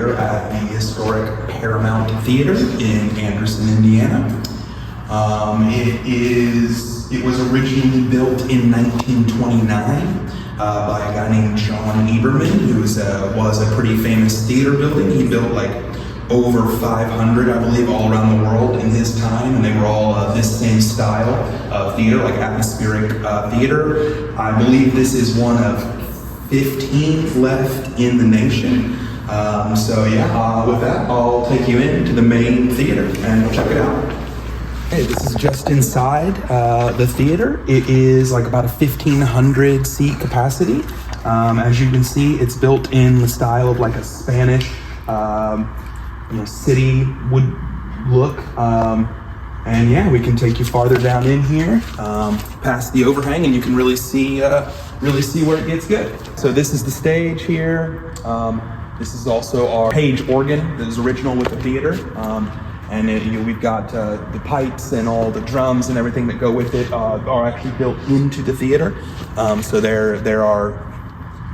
here at the historic Paramount Theater in Anderson, Indiana. It was originally built in 1929 by a guy named John Eberson, who was a pretty famous theater building. He built like over 500, I believe, all around the world in his time, and they were all this same style of theater, like atmospheric theater. I believe this is one of 15 left in the nation. With that, I'll take you into the main theater and we'll check it out. Hey, this is just inside the theater. It is like about a 1,500 seat capacity. As you can see, it's built in the style of like a Spanish city would look. We can take you farther down in here, past the overhang, and you can really see where it gets good. So this is the stage here. This is also our page organ that is original with the theater. We've got the pipes and all the drums and everything that go with it are actually built into the theater. So there are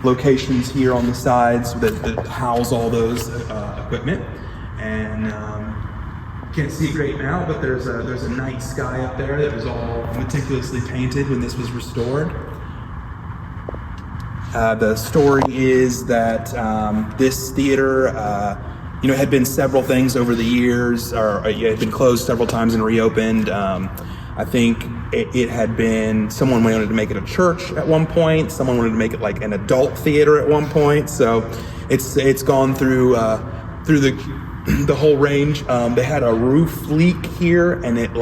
locations here on the sides that house all those equipment. And can't see it great now, but there's a night sky up there that was all meticulously painted when this was restored. The story is that this theater had been several things over the years, or it had been closed several times and reopened. I think it had been, someone wanted to make it a church at one point, someone wanted to make it like an adult theater at one point, so it's gone through the whole range. They had a roof leak here, and it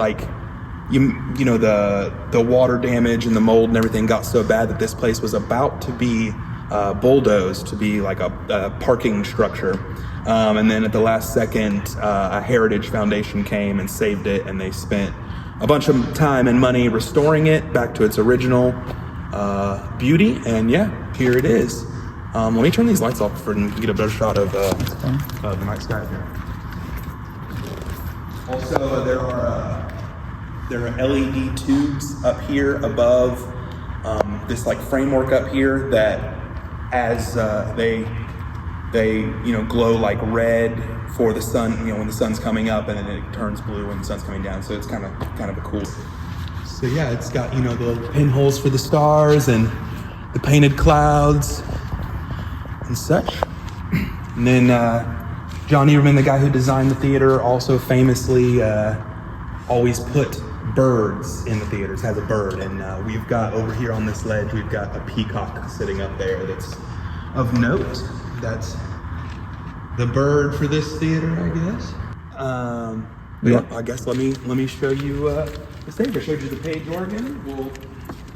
the water damage and the mold and everything got so bad that this place was about to be bulldozed to be like a parking structure. And then at the last second, a Heritage Foundation came and saved it, and they spent a bunch of time and money restoring it back to its original beauty. And here it is. Let me turn these lights off and get a better shot of the night sky here. Also, there are LED tubes up here above this like framework up here that, as they glow like red for the sun, when the sun's coming up, and then it turns blue when the sun's coming down. So it's kind of a cool. So it's got the little pinholes for the stars and the painted clouds and such. And then John Eberson, the guy who designed the theater, also famously always put birds in the theaters, has a bird. And we've got over here on this ledge, we've got a peacock sitting up there that's of note. That's the bird for this theater, I guess. I guess let me show you the stage. I showed you the page organ. We'll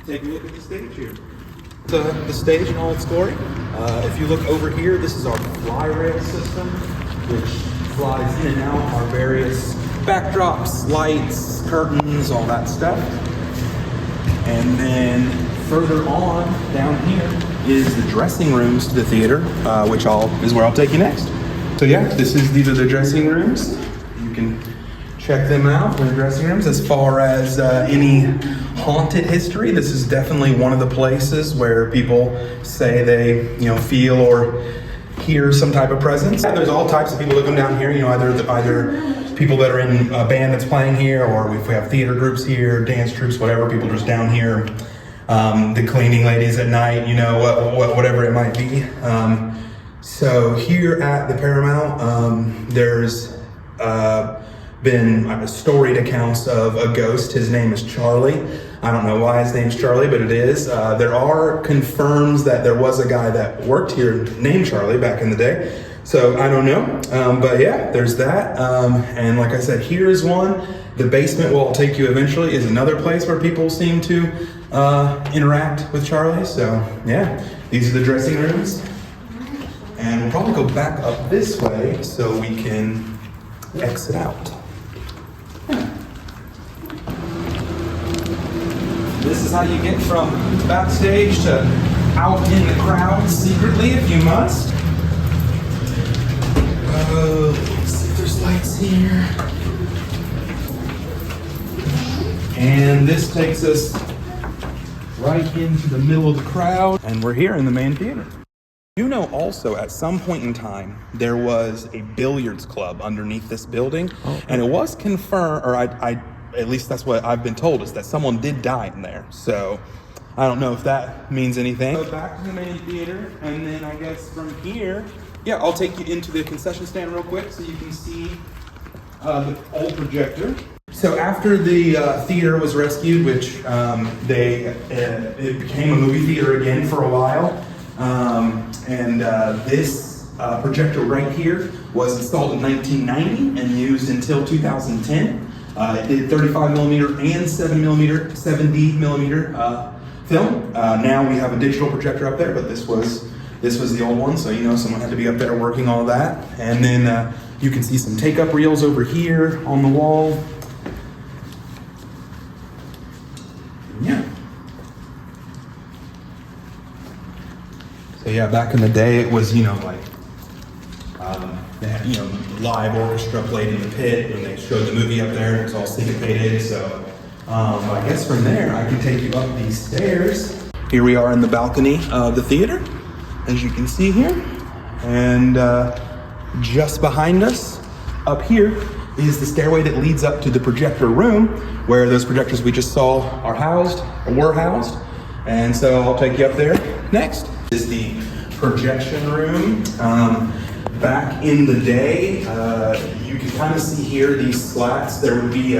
take a look at the stage here. The stage in all its glory. If you look over here, this is our fly rail system, which flies in and out our various backdrops, lights, curtains, all that stuff. And then further on down here is the dressing rooms to the theater, which is where I'll take you next. So these are the dressing rooms. You can check them out. The dressing rooms. As far as any haunted history, this is definitely one of the places where people say they feel or hear some type of presence. There's all types of people that come down here. Either people that are in a band that's playing here, or if we have theater groups here, dance troops, whatever. People just down here. The cleaning ladies at night, whatever it might be. So here at the Paramount, there's been storied accounts of a ghost. His name is Charlie. I don't know why his name's Charlie, but it is. There are confirms that there was a guy that worked here named Charlie back in the day. So I don't know, there's that. And like I said, here's one. The basement, where I'll take you eventually, is another place where people seem to interact with Charlie. So these are the dressing rooms. And we'll probably go back up this way so we can exit out. This is how you get from backstage to out in the crowd secretly, if you must. Let's see if there's lights here. And this takes us right into the middle of the crowd. And we're here in the main theater. You know, also at some point in time, there was a billiards club underneath this building, and it was confirmed, or I at least that's what I've been told, is that someone did die in there. So I don't know if that means anything. Go back to the main theater, and then I guess from here, yeah, I'll take you into the concession stand real quick so you can see the old projector. So after the theater was rescued, which it became a movie theater again for a while, this projector right here was installed in 1990 and used until 2010. It did 35 millimeter and 70 millimeter film. Now we have a digital projector up there, but this was the old one, so you know someone had to be up there working all that. And then you can see some take-up reels over here on the wall. Yeah. So yeah, back in the day, it was, you know, like, they had, you know, live orchestra played in the pit when they showed the movie up there. It was all syncopated. So I guess from there, I can take you up these stairs. Here we are in the balcony of the theater, as you can see here. And just behind us, up here, is the stairway that leads up to the projector room, where those projectors we just saw are housed, or were housed. And so I'll take you up there next. This is the projection room. Back in the day, you can kind of see here these slats. There would be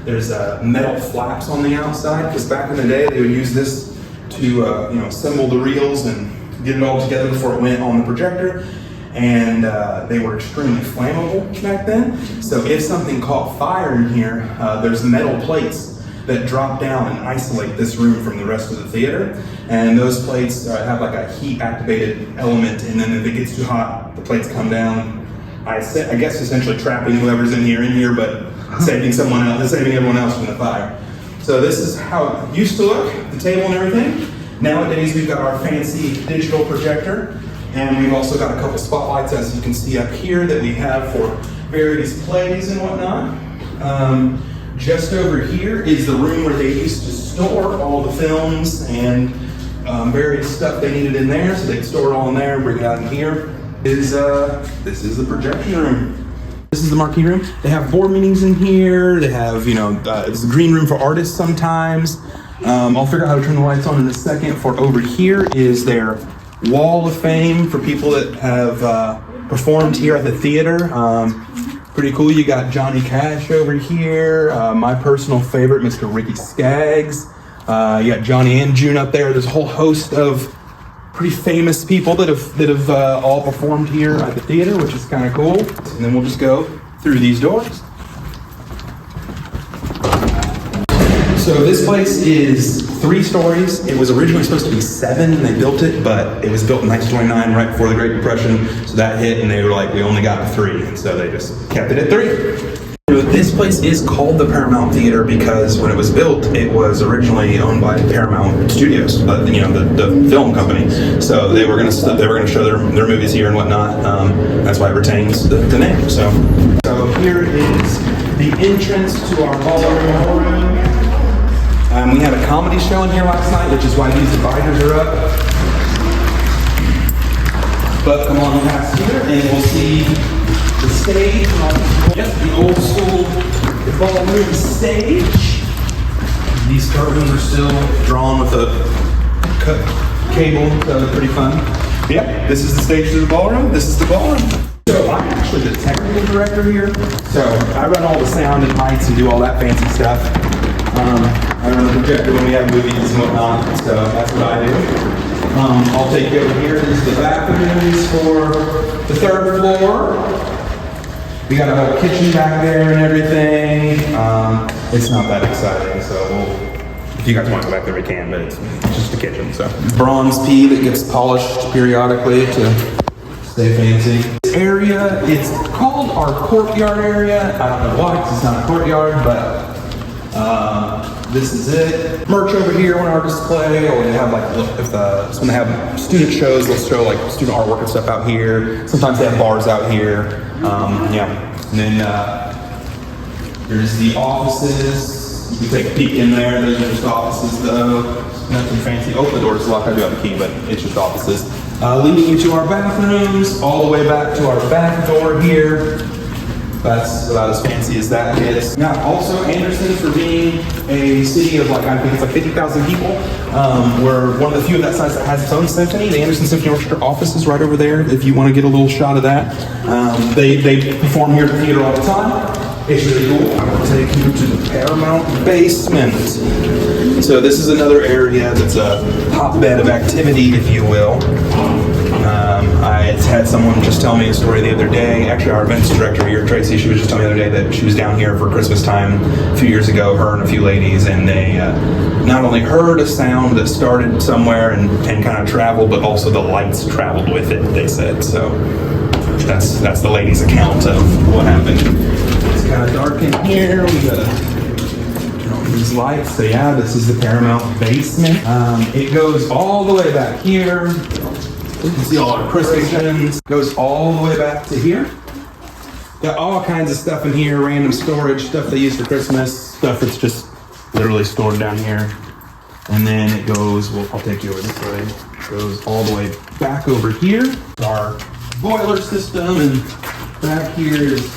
there's metal flaps on the outside, because back in the day they would use this to you know, assemble the reels and get it all together before it went on the projector. And they were extremely flammable back then. So if something caught fire in here, there's metal plates that drop down and isolate this room from the rest of the theater. And those plates have like a heat activated element, and then if it gets too hot, the plates come down. I guess essentially trapping whoever's in here, but saving everyone else from the fire. So this is how it used to look, the table and everything. Nowadays we've got our fancy digital projector, and we've also got a couple spotlights, as you can see up here, that we have for various plays and whatnot. Just over here is the room where they used to store all the films and various stuff they needed in there, so they'd store it all in there and bring it out in here. This is the projection room. This is the marquee room. They have board meetings in here. They have, you know, it's a green room for artists sometimes. I'll figure out how to turn the lights on in a second. For over here is their wall of fame for people that have performed here at the theater. Pretty cool. You got Johnny Cash over here. My personal favorite, Mr. Ricky Skaggs. You got Johnny and June up there. There's a whole host of pretty famous people that have all performed here at the theater, which is kind of cool. And then we'll just go through these doors. So this place is 3 stories. It was originally supposed to be 7 when they built it, but it was built in 1929, right before the Great Depression. So that hit, and they were like, we only got 3, and so they just kept it at 3. So this place is called the Paramount Theater because when it was built, it was originally owned by Paramount Studios, you know, the film company. So they were going to show their movies here and whatnot. That's why it retains the name. So here is the entrance to our ballroom. We had a comedy show in here last night, which is why these dividers are up. But come on past here and we'll see the stage. Yes, the old school ballroom stage. These curtains are still drawn with a cable, so they're pretty fun. Yep, this is the stage to the ballroom. This is the ballroom. So I'm actually the technical director here. So I run all the sound and lights and do all that fancy stuff. I run the projector when we have movies and whatnot, so that's what I do. I'll take you over here. This is the bathrooms for the 3rd floor. We got a whole kitchen back there and everything. It's not that exciting, so if you guys want to go back there, we can, but it's just a kitchen. So bronze P that gets polished periodically to stay fancy. This area, it's called our courtyard area. I don't know why, because it's not a courtyard, but this is it. Merch over here on our display, or they have like, when they have student shows, they'll show like student artwork and stuff out here. Sometimes they have bars out here. Yeah. And then here's the offices. You can take a peek in there. Those are just offices though. Nothing fancy. Oh, the door's locked. I do have a key, but it's just offices. Leading you to our bathrooms, all the way back to our back door here. That's about as fancy as that gets. Now, also Anderson, for being a city of I think it's like 50,000 people, we're one of the few of that size that has its own symphony. The Anderson Symphony Orchestra office is right over there if you want to get a little shot of that. They perform here at the theater all the time. It's really cool. I'm going to take you to the Paramount basement. So this is another area that's a hotbed of activity, if you will. I had someone just tell me a story the other day. Actually, our events director here, Tracy, she was just telling me the other day that she was down here for Christmas time a few years ago, her and a few ladies, and they not only heard a sound that started somewhere and kind of traveled, but also the lights traveled with it, they said. So that's the ladies' account of what happened. It's kind of dark in here. We gotta turn on these lights. So yeah, this is the Paramount basement. It goes all the way back here. You can see all our Christmas pins. Goes all the way back to here. Got all kinds of stuff in here, random storage, stuff they use for Christmas, stuff that's just literally stored down here. And then it goes, well, I'll take you over this way. It goes all the way back over here. Our boiler system, and back here is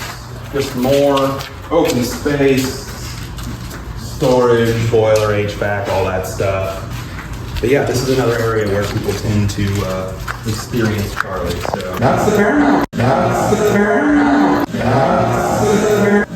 just more open space, storage, boiler, HVAC, all that stuff. But yeah, this is another area where people tend to experience Charlie. So that's the Paramount. That's the Paramount. That's the Paramount.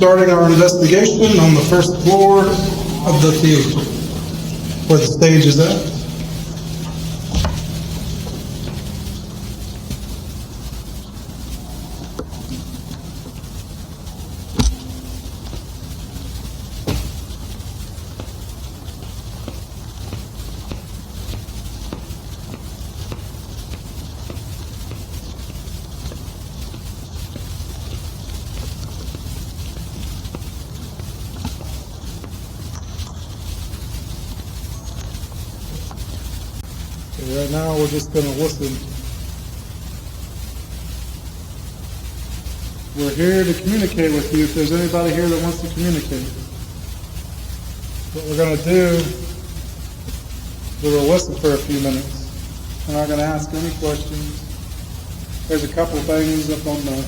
Starting our investigation on the first floor of the theater, where the stage is at. Right now, we're just going to listen. We're here to communicate with you if there's anybody here that wants to communicate. What we're going to do is we'll listen for a few minutes. We're not going to ask any questions. There's a couple things up on the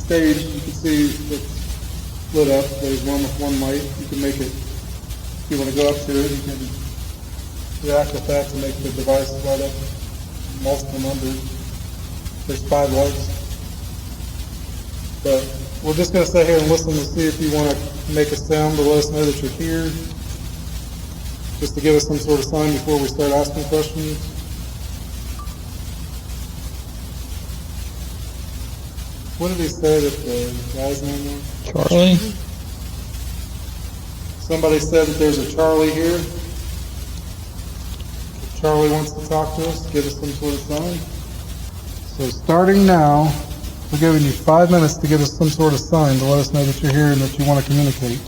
stage you can see that's lit up. There's one with one light. You can make it, if you want to go up to it, you can react with that to make the device light up multiple numbers. There's 5 lights. But we're just going to stay here and listen to see if you want to make a sound to let us know that you're here. Just to give us some sort of sign before we start asking questions. What did he say that the guy's name was? Charlie? Somebody said that there's a Charlie here. Charlie wants to talk to us, give us some sort of sign. So starting now, we're giving you 5 minutes to give us some sort of sign to let us know that you're here and that you want to communicate.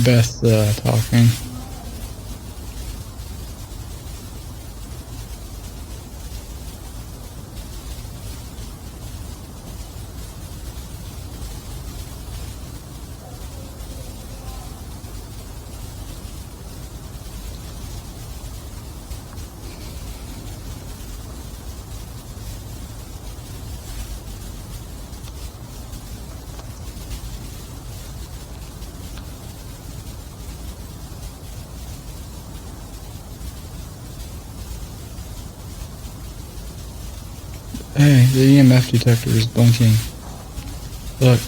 Best talking. Hey, the EMF detector is blinking. Look.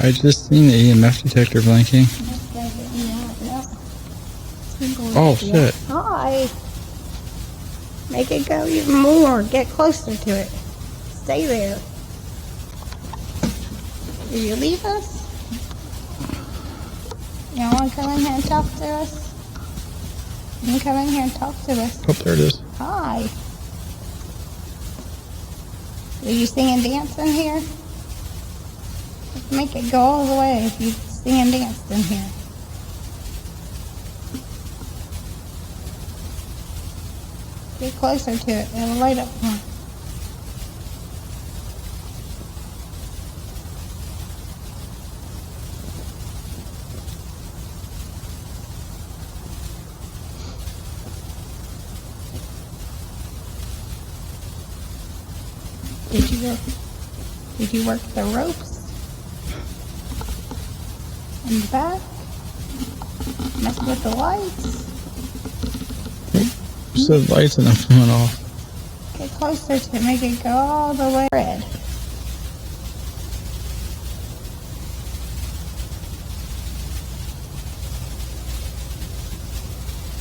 I just seen the EMF detector blinking. Oh shit. Hi. Make it go even more. Get closer to it. Stay there. Will you leave us? You want to come in here and talk to us? You can come in here and talk to us. Oh, there it is. Hi. Will you sing and dance in here? Make it go all the way if you sing and dance in here. Get closer to it. It'll light up more. Did you work the ropes? In the back? Mess with the lights? Just the lights and them went off. Get closer to it. Make it go all the way red.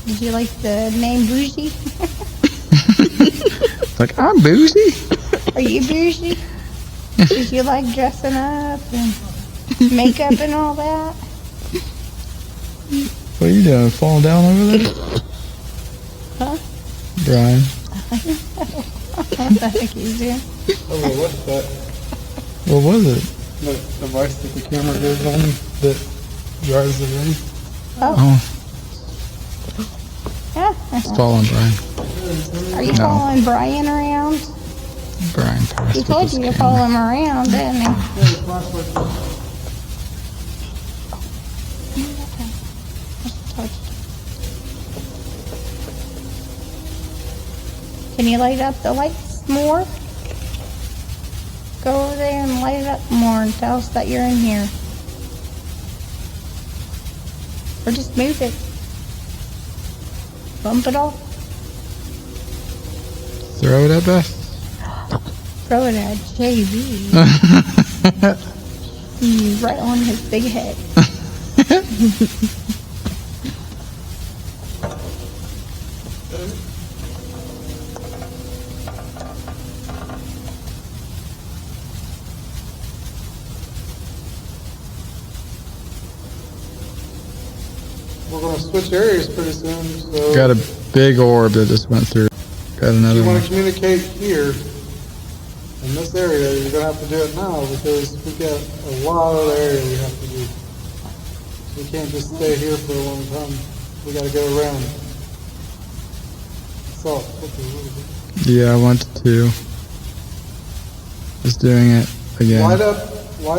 Did you like the name Bougie? Like, I'm bougie? Are you bougie? Did you like dressing up and makeup and all that? What are you doing? Falling down over there? Huh? Brian. What the heck he's doing? Oh, what's that? What was it? The device that the camera goes on that drives it in. Oh, Yeah. it's falling, Brian. Are you No. following Brian around? Brian passed He with told his you to camera. follow him around, didn't he? Can you light up the lights more? Go over there and light it up more and tell us that you're in here. Or just move it. Bump it off. Throw it at Beth. Throw it at JB. Right on his big head. We're going to switch areas pretty soon, so Got a big orb that just went through. Got if another you want one. to communicate here in this area, you're going to have to do it now because we've got a lot of area we have to do. We can't just stay here for a long time. We got to go around. So, okay, a little bit. Yeah, I wanted to. Just doing it again. Light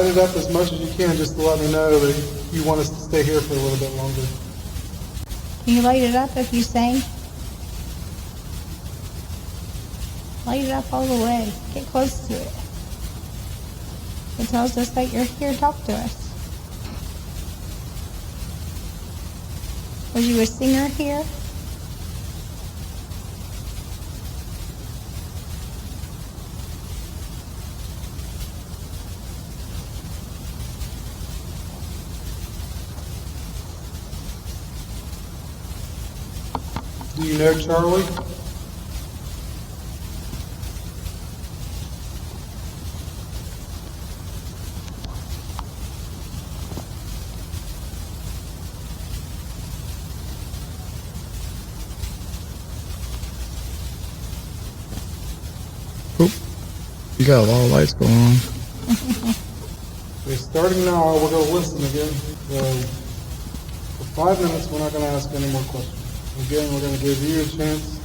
it up as much as you can just to let me know that you want us to stay here for a little bit longer. Can you light it up if you sing? Light it up all the way. Get close to it. It tells us that you're here. Talk to us. Was you a singer here? Do you know Charlie? Oop. You got a lot of lights going on. Okay, starting now, we're going to listen again. So, for 5 minutes, we're not going to ask any more questions. Again, we're going to give you a chance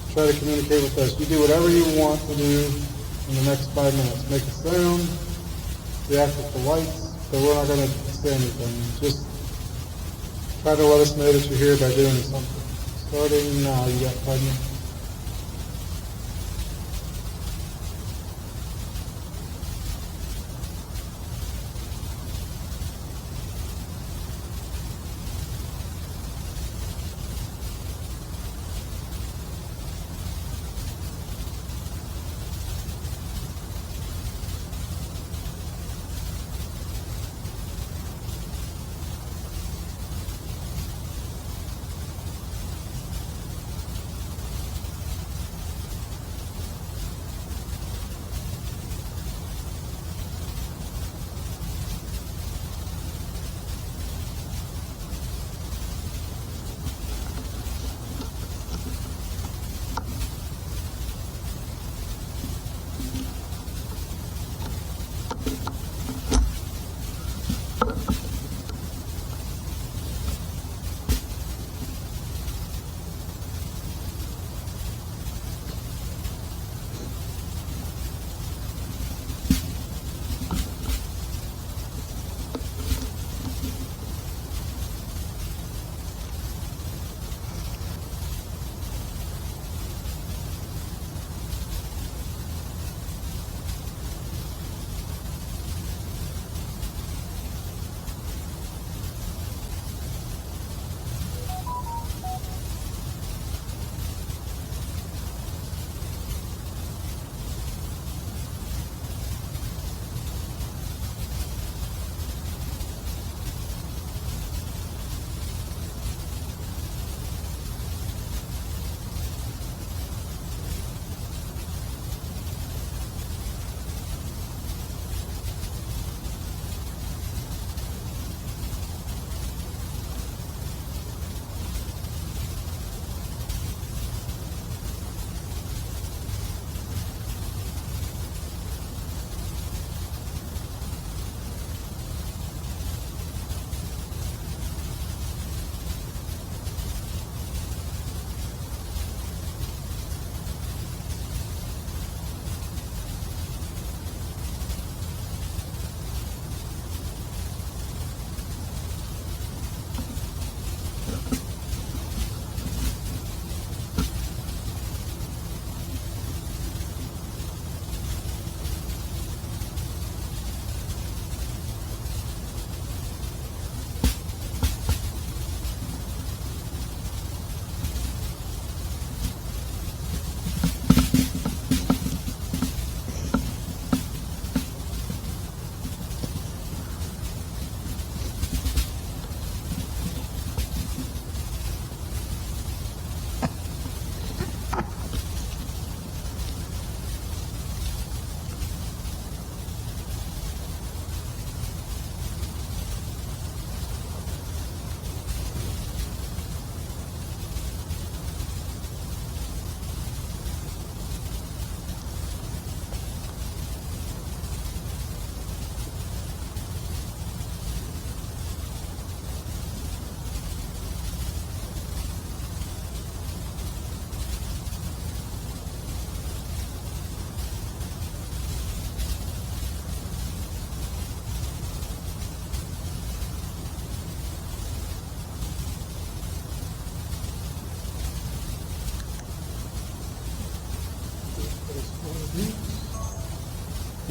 to try to communicate with us. You do whatever you want to do in the next 5 minutes. Make a sound, react with the lights, but we're not going to say anything. Just try to let us know that you're here by doing something. Starting now, you got 5 minutes.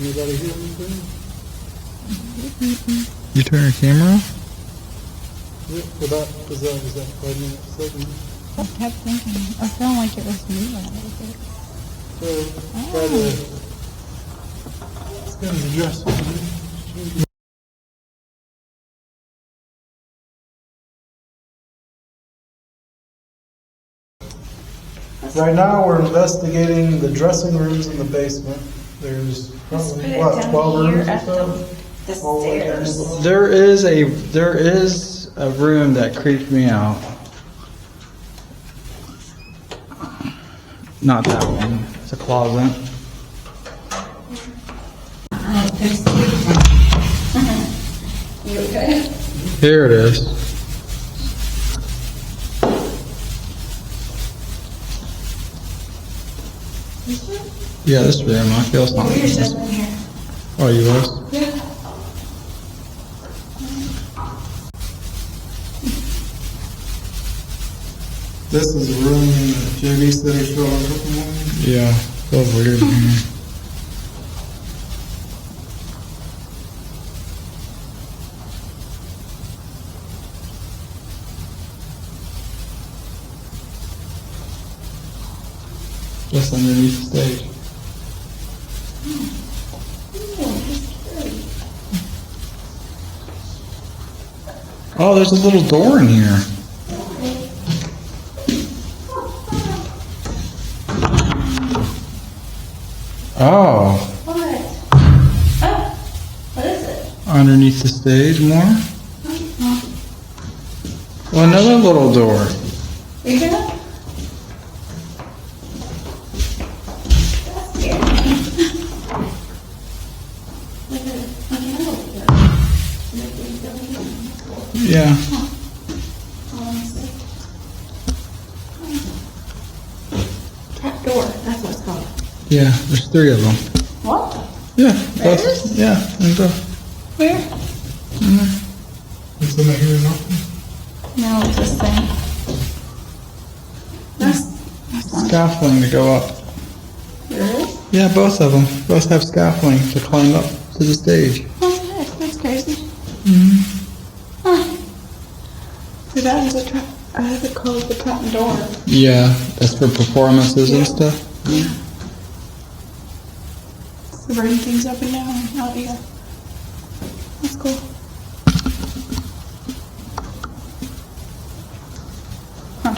Anybody hear anything? You turn your camera off? Yeah, for that, was that 5 minutes, segment? I kept thinking, I felt like it was moving a little bit. So, try to, it's kind of adjust. Right now, we're investigating the dressing rooms in the basement. There's probably, what, 12 rooms or so? The All the way down stairs. below. There is a room that creeped me out. Not that one. It's a closet. There's you okay? Here it is. Yeah, this room. I feel something. We're just in here. Oh, you was? Yeah. This is a room that JV said he showed on Roku morning. Yeah. Feels weird in here. Just underneath the stage. Oh, there's a little door in here. Oh, What? Oh, what is it? underneath the stage more? Well, another little door. You hear that? That's scary. Like a elevator. Yeah. Trap door, that's what it's called. Yeah, there's 3 of them. What? Yeah. There both- is? Yeah, and go. Where? Is somebody here knocking? No, it's this thing. That's Scaffolding to go up. there it is? Yeah, both of them. Both have scaffolding to climb up to the stage. What the heck? That's crazy. Huh. See, that is a trap. I have it called the trap door. Yeah, that's for performances and stuff. To bring things up and down out here. That's cool. Huh.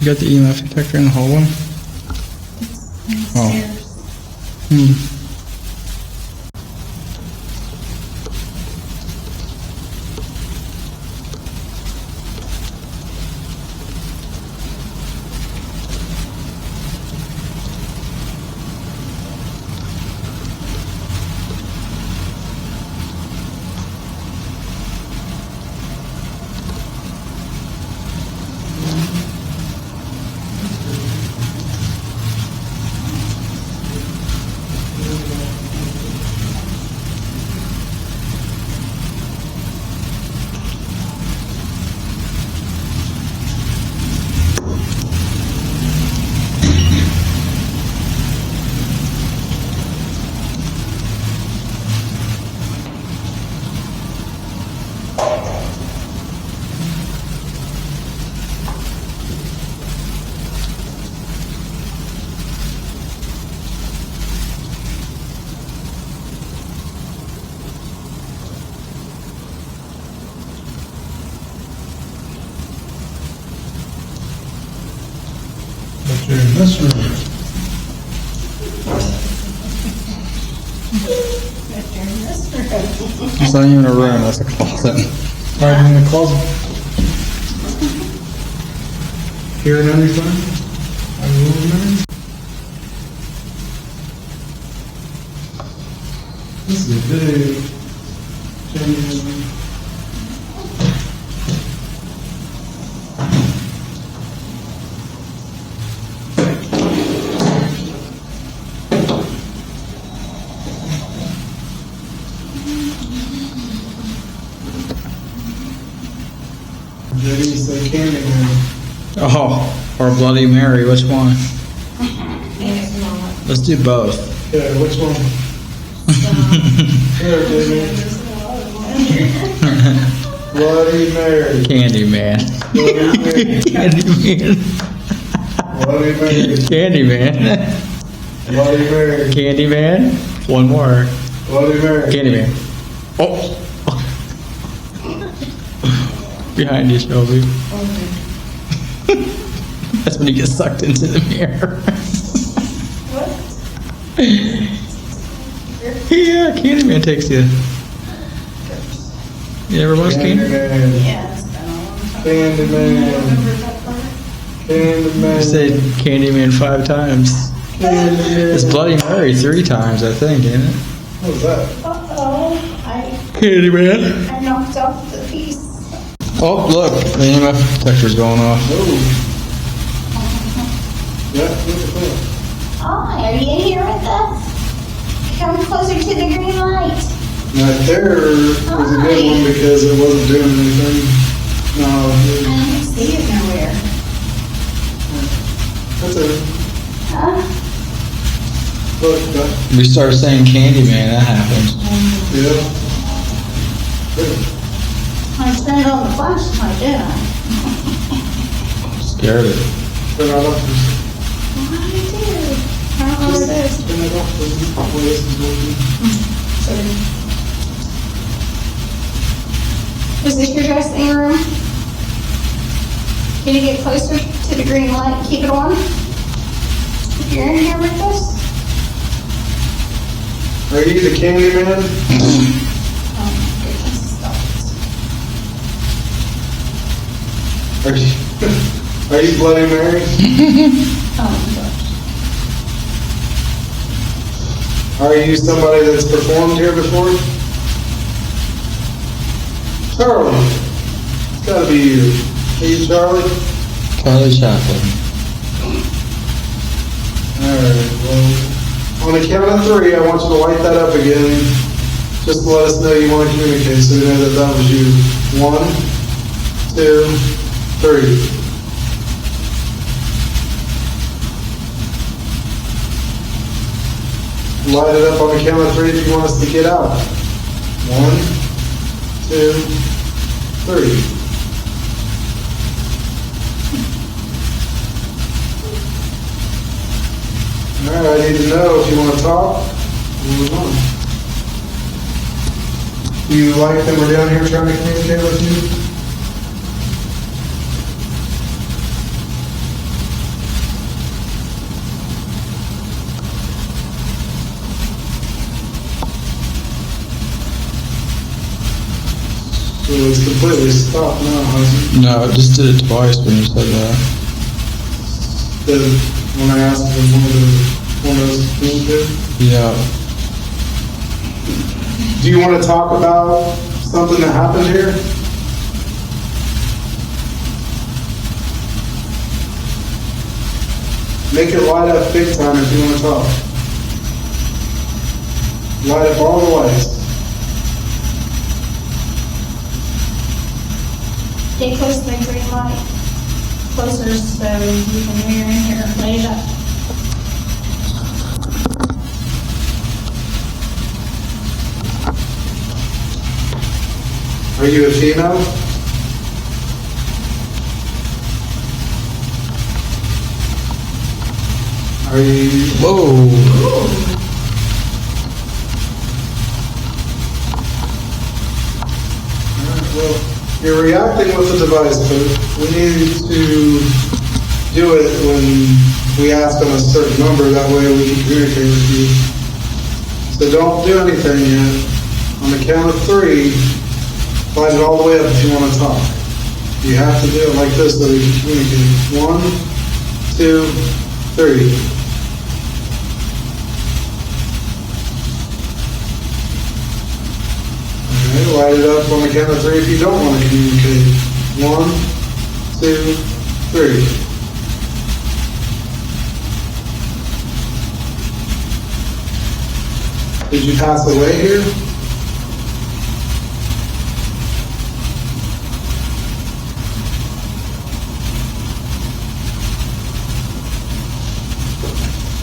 You got the EMF detector in the whole one? Oh. Stairs. But you're in this room. It's not even a room, that's a closet. Right in the closet. Hearing anything? Are you moving? This is a big change. JD said Candyman. Oh, or Bloody Mary, which one? Let's do both. Yeah, which one? Here, JD. Bloody Mary. Candyman. Candyman. Bloody Mary. Candyman. Bloody Mary. Candyman. One more. Bloody Mary. Candyman. Oh. Behind you, Shelby. That's when you get sucked into the mirror. Yeah, Candyman takes you. You ever watch Candyman? Candyman. Yeah, it's been a long time. Candyman. Candyman. I said Candyman 5 times. Candyman. It's Bloody Mary 3 times, I think, ain't it? What was that? Uh-oh, Candyman. I knocked off the piece. Oh, look, the EMF detector's going off. Oh. Yeah, look at that. Hi, are you in here with us? Come closer to the green light. Right there was a good one because it wasn't doing anything. No, I don't see it nowhere. that's it. Huh? Look, that, We started saying Candyman, that happened. yeah. Good. I turned on the flashlight, didn't I? Scared it. Turn that off. What did I do? I don't know where it is. Turn that off. This is working. Is this your dressing room? Can you get closer to the green light and keep it on? If you're in here with us? Are you the Candyman? Oh my goodness, stop it. Are you Bloody Mary? Oh my gosh. Are you somebody that's performed here before? Charlie. It's gotta be you. Are you Charlie? Charlie Chaplin. Alright, well, on the count of 3, I want you to light that up again. Just to let us know you want to communicate so we know that that was you. 1, 2, 3. Light it up on the count of 3 if you want us to get out. 1, 2, 3. Alright, I need to know if you want to talk. We'll move on. Do you like that we're down here trying to communicate with you? So it's completely stopped now, hasn't No, it just did it twice when you said that. it? When I asked if one of those to communicate? Yeah. Do you want to talk about something that happened here? Make it light up big time if you want to talk. Light up all the lights. Stay close to the green light. Closer so you can hear in here. Light it up. Are you a female? Are you... Whoa. Well, you're reacting with the device, but we need to do it when we ask them a certain number. That way we can communicate with you. So don't do anything yet. On the count of 3, light it all the way up if you want to talk. You have to do it like this so we can communicate. 1, 2, 3. Okay, light it up on the count of 3 if you don't want to communicate. 1, 2, 3. Did you pass away here?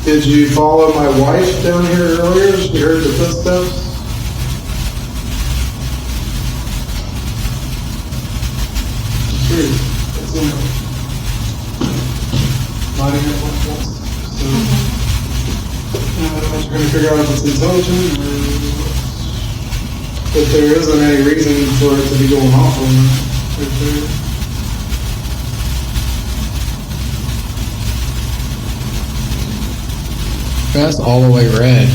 Did you follow my wife down here earlier? She heard the footsteps? Sure. still lighting up like that. So, I don't know if you're going to figure out if it's intelligent or if there isn't any reason for it to be going off on that right there. That's all the way red.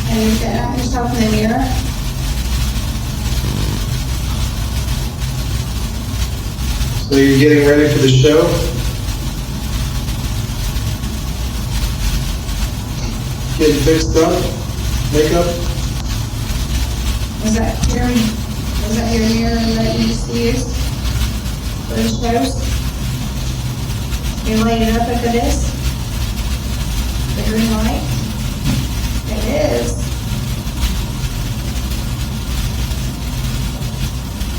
And you're looking at yourself in the mirror. So you're getting ready for the show? Getting fixed up? Makeup? Was that your mirror that you used to use for the shows? You light it up like this? The green light? It is.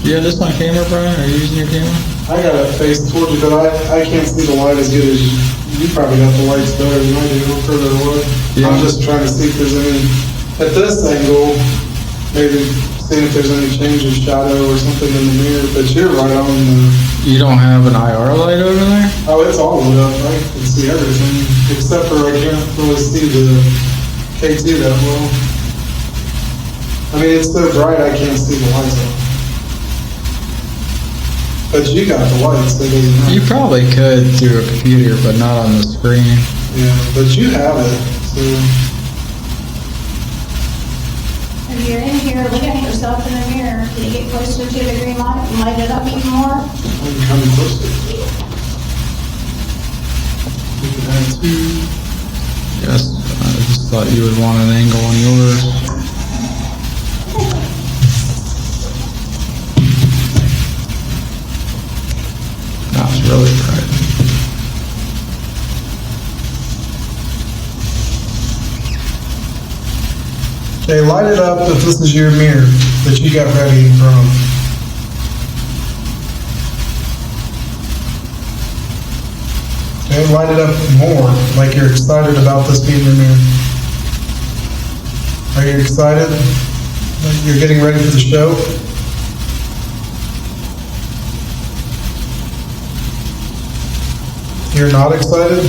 You have this on camera, Brian? Are you using your camera? I got it faced toward you, but I can't see the light as good as you. You probably got the lights better than I do, a little further away. Yeah. I'm just trying to see if there's any, at this angle, maybe seeing if there's any change in shadow or something in the mirror, but you're right on the, You don't have an IR light over there? oh, it's all lit up, I can see everything, except for I can't really see the K2 that well. I mean, it's so bright I can't see the lights on. But you got the lights, so it doesn't matter. You probably could through a computer, but not on the screen. Yeah, but you have it, so If you're in here looking at yourself in the mirror, can you get closer to the green light and light it up even more? I'm coming closer. We can add two. Yes, I just thought you would want an angle on yours. That was really bright. Okay, light it up if this is your mirror that you got ready in front of. Okay, light it up more, like you're excited about this being your mirror. Are you excited? Like you're getting ready for the show? You're not excited?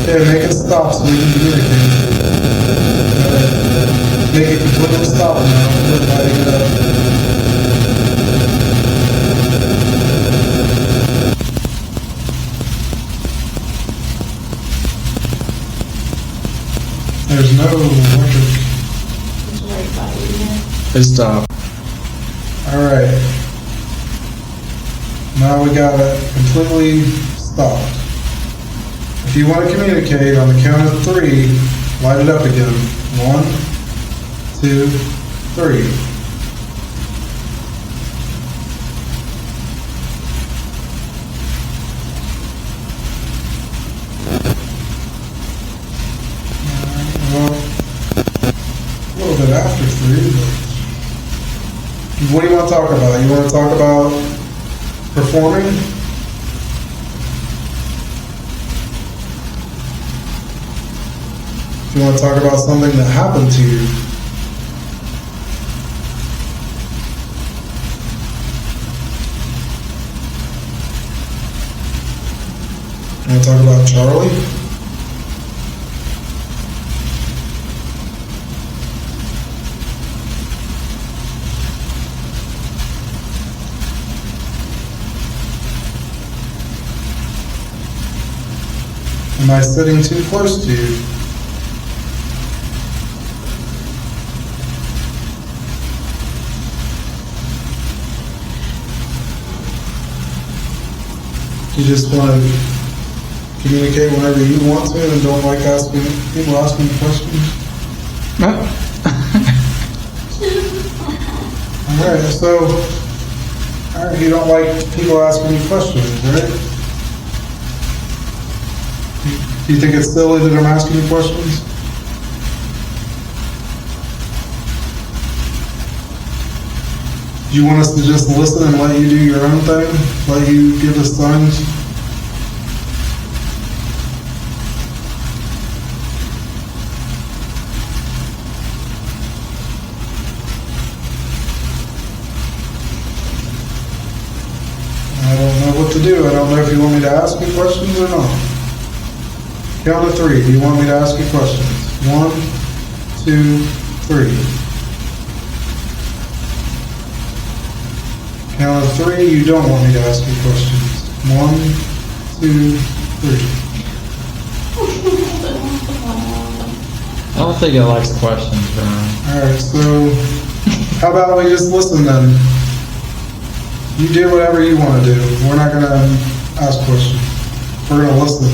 Okay, make it stop so we can communicate. Make it completely stop now. We're lighting it up. There's no electric. It's right by you here. It stopped. Alright. Now we got it completely stopped. If you want to communicate on the count of 3, light it up again. 1, 2, 3. Well, a little bit after 3, but what do you want to talk about? You want to talk about performing? Do you want to talk about something that happened to you? You want to talk about Charlie? Am I sitting too close to you? You just want to communicate whenever you want to and don't like asking people asking you questions? Alright, so you don't like people asking you questions, right? Do you think it's silly that I'm asking you questions? Do you want us to just listen and let you do your own thing? Let you give us signs? I don't know what to do. I don't know if you want me to ask you questions or not. Count to 3. Do you want me to ask you questions? 1, 2, 3. Count of 3, you don't want me to ask you questions. 1, 2, 3. I don't think it likes questions, Brian. Alright, so how about we just listen then? You do whatever you want to do. We're not going to ask questions. We're going to listen.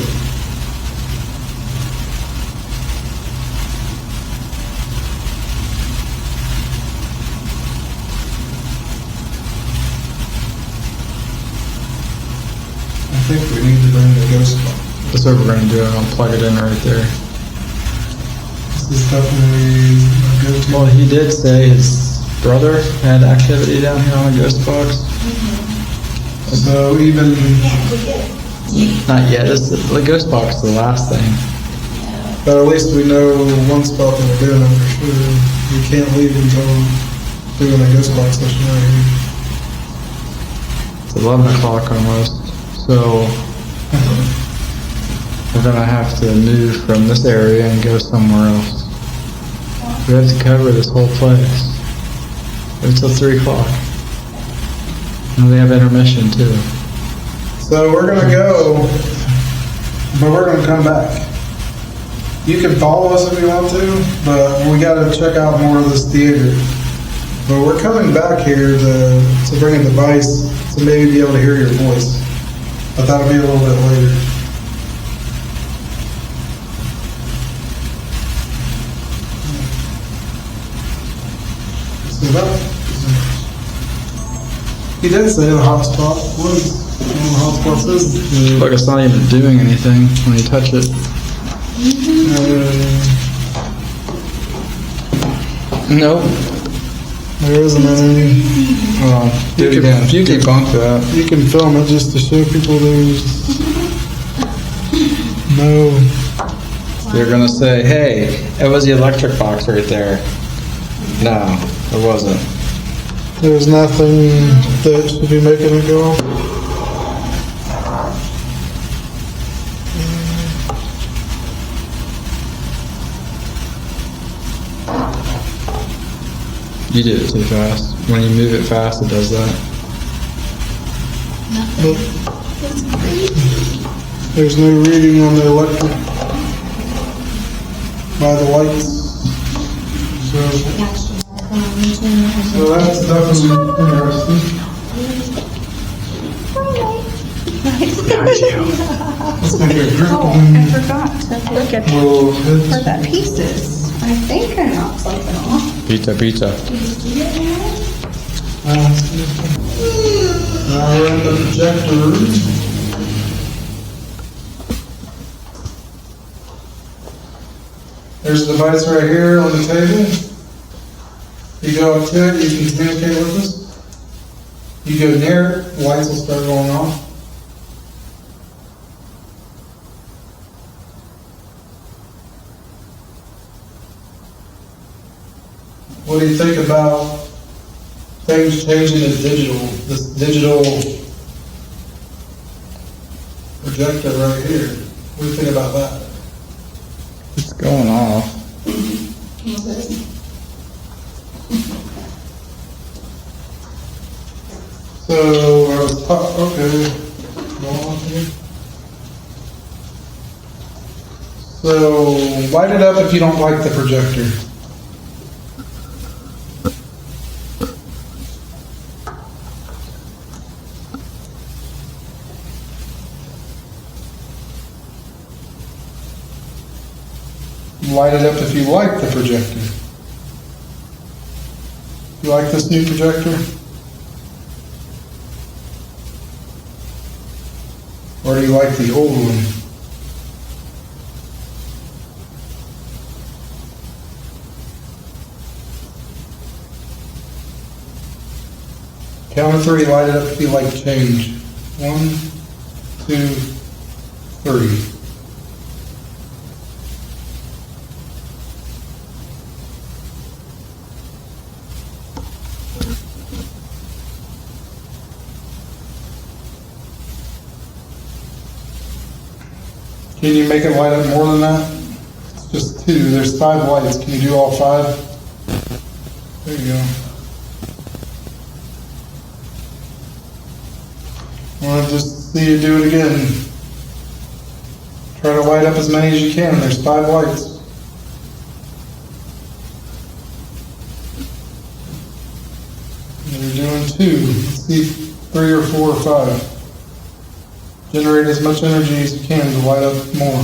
I think we need to bring the ghost box. That's what we're gonna do. I'll plug it in right there. This is definitely a go-to. Well, he did say his brother had activity down here on the ghost box. So even, Not yet. The ghost box is the last thing. but at least we know one spot that we're doing it for sure. We can't leave until doing a ghost box session right here. It's 11 o'clock almost. So we're gonna have to move from this area and go somewhere else. We have to cover this whole place until 3 o'clock. And we have intermission too. So we're gonna go, but we're gonna come back. You can follow us if you want to, but we gotta check out more of this theater. But we're coming back here to bring a device to maybe be able to hear your voice. But that'll be a little bit later. So that, he did say the hotspot was, the hotspot says. Look, it's not even doing anything when you touch it. Nope. There isn't any. Do it again. You debunk that. You can film it just to show people there's no. You're gonna say, hey, it was the electric box right there. No, it wasn't. There's nothing that should be making it go off. You did it too fast. When you move it fast, it does that. There's no reading on the electric by the lights. So that's definitely interesting. Let's make a grip Oh, on I forgot to look at little where heads. that piece is. I think I knocked something off. Pizza, pizza. Now we're in the projector room. There's a device right here on the table. You go up to it, you can communicate with us. You go near it, lights will start going off. What do you think about things changing to digital? This digital projector right here. What do you think about that? It's going off. So, I was okay. Go on here. So, light it up if you don't like the projector. light it up if you like the projector. You like this new projector? Or do you like the old one? Count of 3, light it up if you like change. 1, 2, 3. Can you make it light up more than that? It's just 2. There's 5 lights. Can you do all 5? There you go. I want to just see you do it again. Try to light up as many as you can. There's 5 lights. You're doing 2. Let's see, 3 or 4 or 5. Generate as much energy as you can to light up more.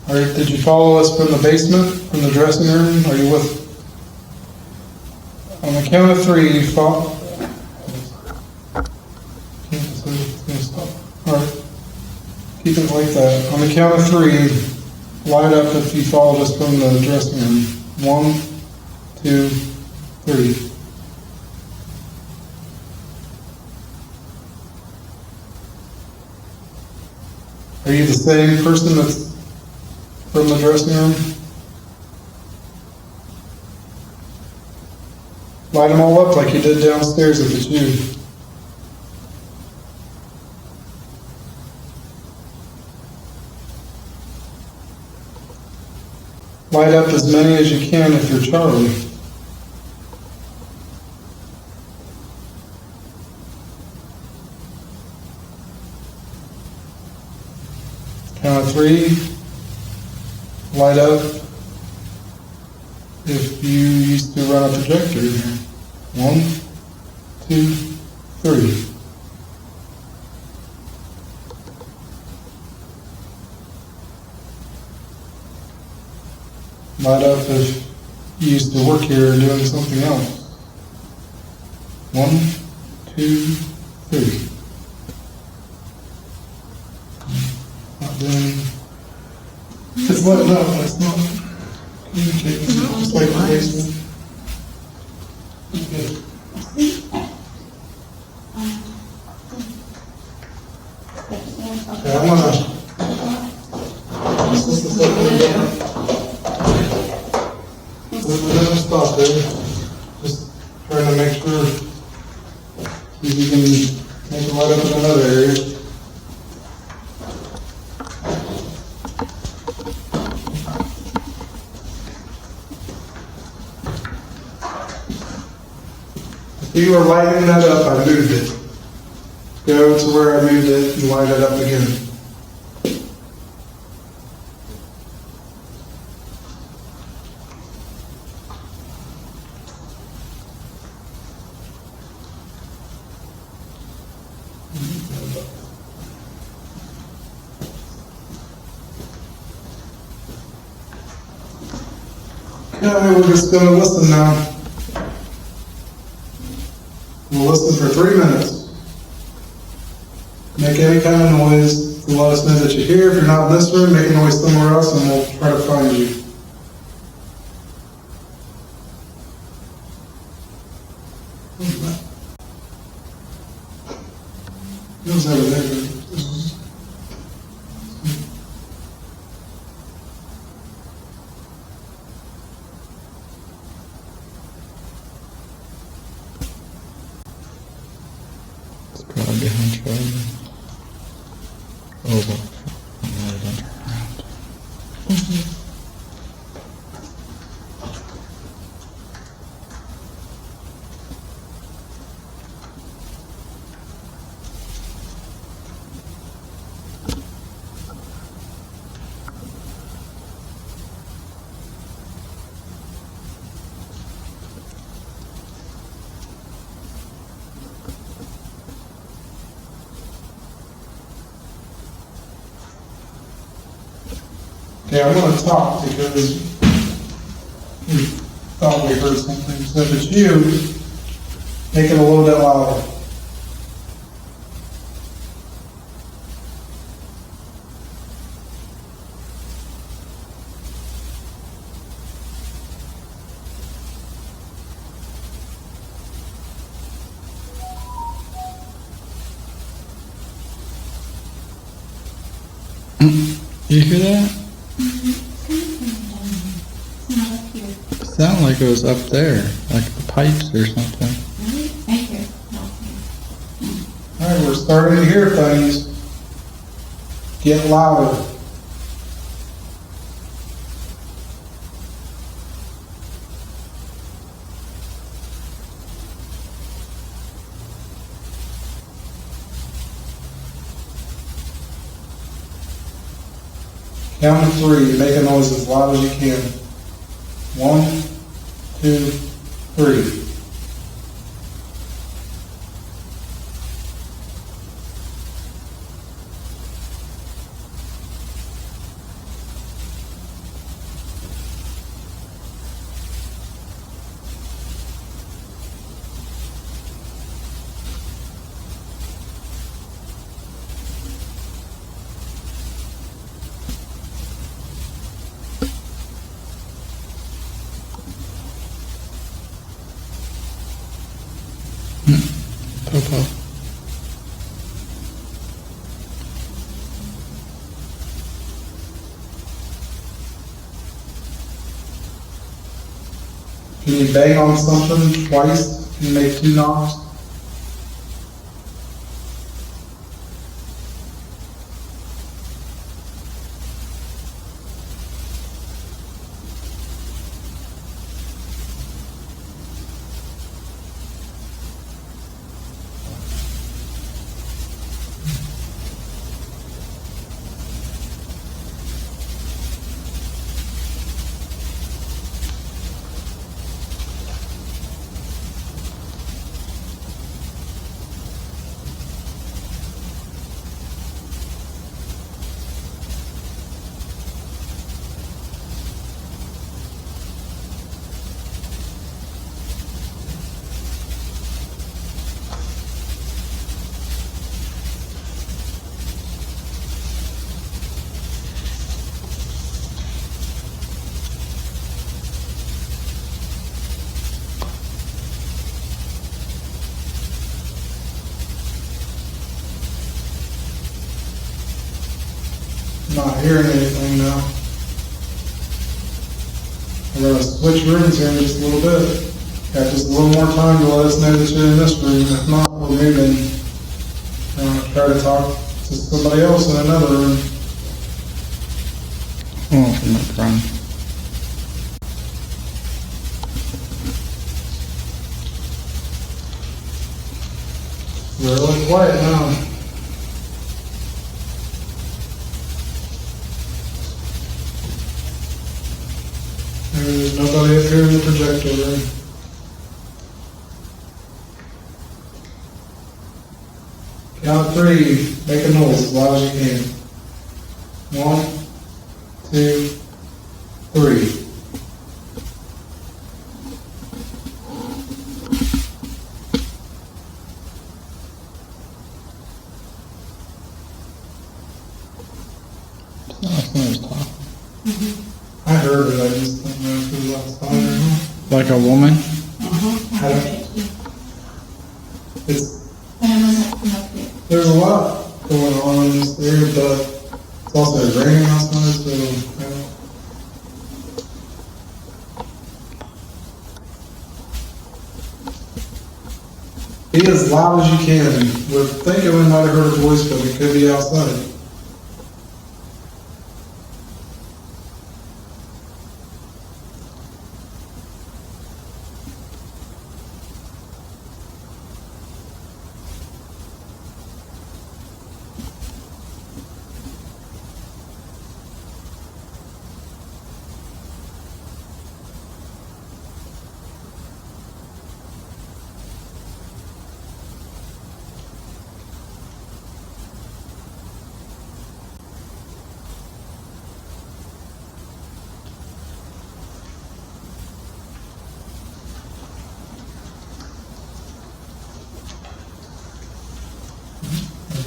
All right, did you follow us from the basement, from the dressing room? Are you with? On the count of 3, you follow. All right. Keep it like that. On the count of 3, light up if you followed us from the dressing room. 1, 2, 3. Are you the same person that's from the dressing room? Light them all up like you did downstairs if it's you. Light up as many as you can if you're Charlie. Count of 3. Light up if you used to run a projector. 1, 2, 3. Light up if you used to work here doing something else. 1, 2, 3. Not doing. It's lighting up, but it's not communicating. It's like the basement. Okay. Okay, I'm gonna. This is the second one. We're gonna stop there. Just trying to make sure if you can make it light up in another area. If you were lighting that up, I moved it. Go to where I moved it and light it up again. Okay, we're just going to listen now. We'll listen for 3 minutes. Make any kind of noise to let us know that you're here. If you're not in this room, make a noise somewhere else and we'll try to find you. It was over there. Probably behind Charlie. Over. I'm really don't turn around. Okay, I'm gonna talk because we thought we heard something. So if it's you, make it a little bit louder. You hear that? Not up here. It sounded like it was up there, like the pipes or something. Really? Right here. Not here. Alright, we're starting to hear things. Get louder. Count to 3, make a noise as loud as you can. 1, 2, 3. Popo. Can you bang on something twice? Can you make 2 knocks? Not hearing anything now. We're gonna switch rooms here in just a little bit. Got just a little more time to let us know that you're in this room. If not, we're moving. Try to talk to somebody else in another room. Oh, I'm not crying. Really quiet now. There's nobody up here in the projector room. Count to 3, make a noise as loud as you can. 1, 2, 3. It's not like somebody's talking. I heard it, I just don't know if it was outside or not. Like a woman? I heard it too. It's, But I wasn't from up here. there's a lot going on in this area, but it's also raining outside, so be as loud as you can. We're thinking we might have heard a voice, but it could be outside.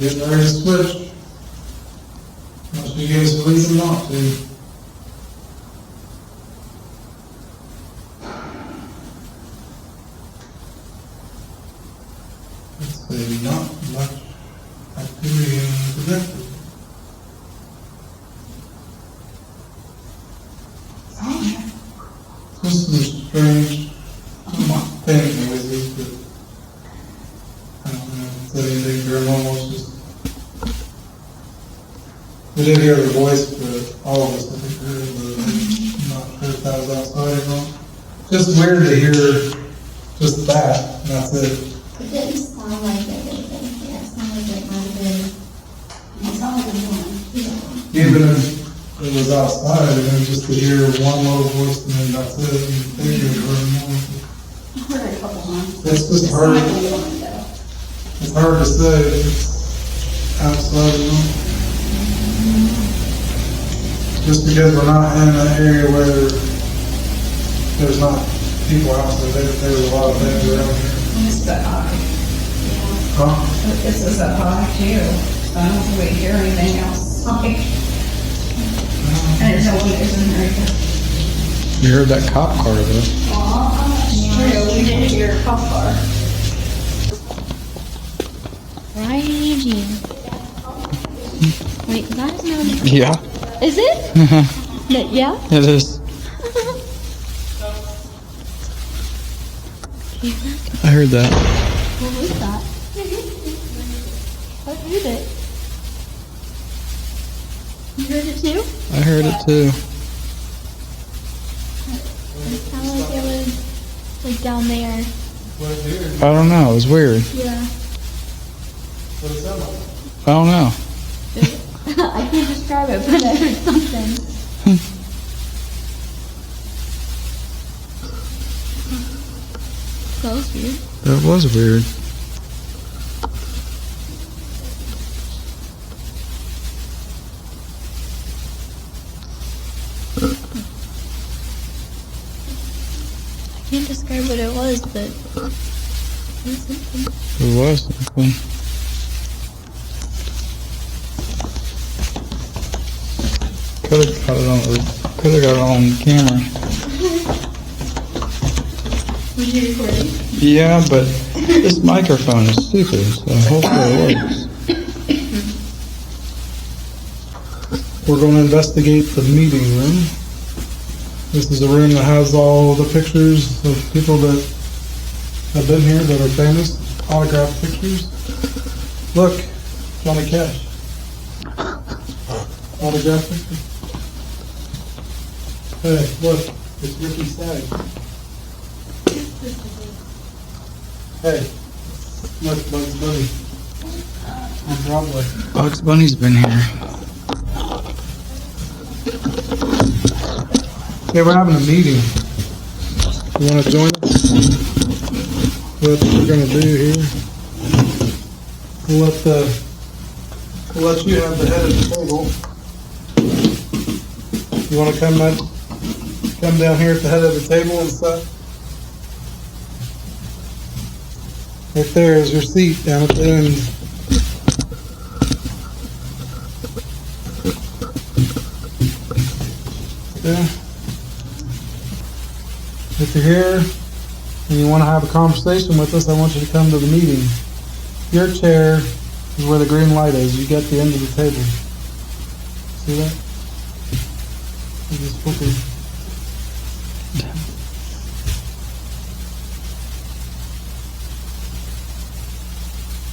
Getting ready to switch. Unless you guys are reason not to. Let's see, not much activity in the detector. Just some strange paint noises, but I don't know if it's anything paranormal. It's just we did hear the voice, but all of us I think heard it, but I'm not sure if that was outside or not. Just weird to hear just that, and that's it. It didn't sound like there was anything here. It sounded like it might have been. It sounded like one. Even if it was outside, and then just to hear one little voice, and then that's it, you think you would heard more. I heard it a couple times. It's just It hard. sounded like one, though. It's hard to say if it's outside or not. Just because we're not in an area where there's not people out there, there's a lot of things around here. It's that high. Huh? This is that high too. So I don't think we hear anything else. Like, and there's no windows in there either. You heard that cop car though. True, we did hear a cop car. Raging. Wait, that is not. Yeah, Is it? No, yeah? it is. I heard that. What was that? What heard it? You heard it too? I heard it too. It sounded like it was like down there. I don't know. It was weird. Yeah. I don't know. I can't describe it, but I heard something. That was weird. That was weird. I can't describe what it was, but it was something. It was something. Could have got it on. Could have got it on camera. Was you recording? Yeah, but this microphone is stupid, so hopefully it works. We're going to investigate the meeting room. This is a room that has all the pictures of people that have been here that are famous, autographed pictures. Look, Johnny Cash. Autographed picture. Hey, look, it's Ricky Stagg. Hey, look, Bugs Bunny. On Broadway. Bugs Bunny's been here. Yeah, we're having a meeting. You want to join us? What we're going to do here? We'll let you have the head of the table. You want to come down here at the head of the table and stuff? Right there is your seat down at the end. Yeah. If you're here and you want to have a conversation with us, I want you to come to the meeting. Your chair is where the green light is. You get the end of the table. See that? You just put the-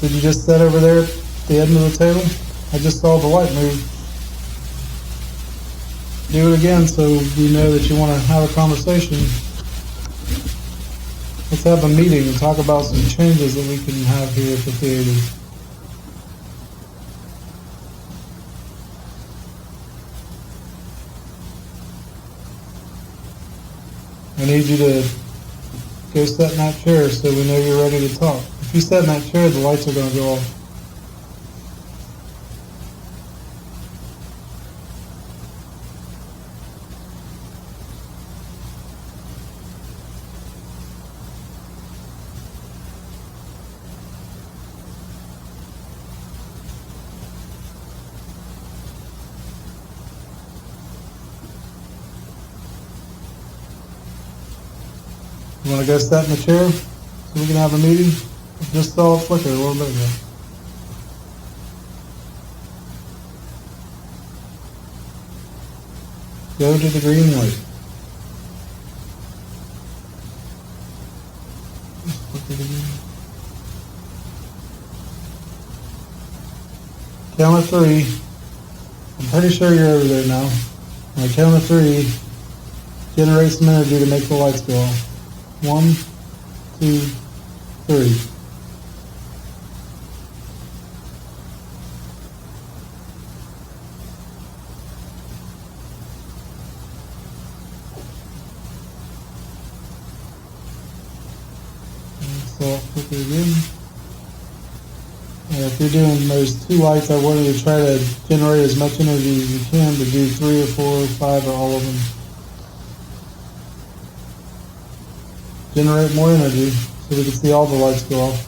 Did you just sit over there at the end of the table? I just saw the light move. Do it again so we know that you want to have a conversation. Let's have a meeting and talk about some changes that we can have here at the theater. I need you to go sit in that chair so we know you're ready to talk. If you sit in that chair, the lights are going to go off. You wanna go sit in the chair so we can have a meeting? Just saw it flicker a little bit ago. Go to the green light. Just flicker the green. Count of 3. I'm pretty sure you're over there now. On the count of 3, generate some energy to make the lights go off. 1, 2, 3. So I'll flicker again. And if you're doing those 2 lights, I want you to try to generate as much energy as you can to do 3 or 4 or 5 or all of them. Generate more energy so we can see all the lights go off.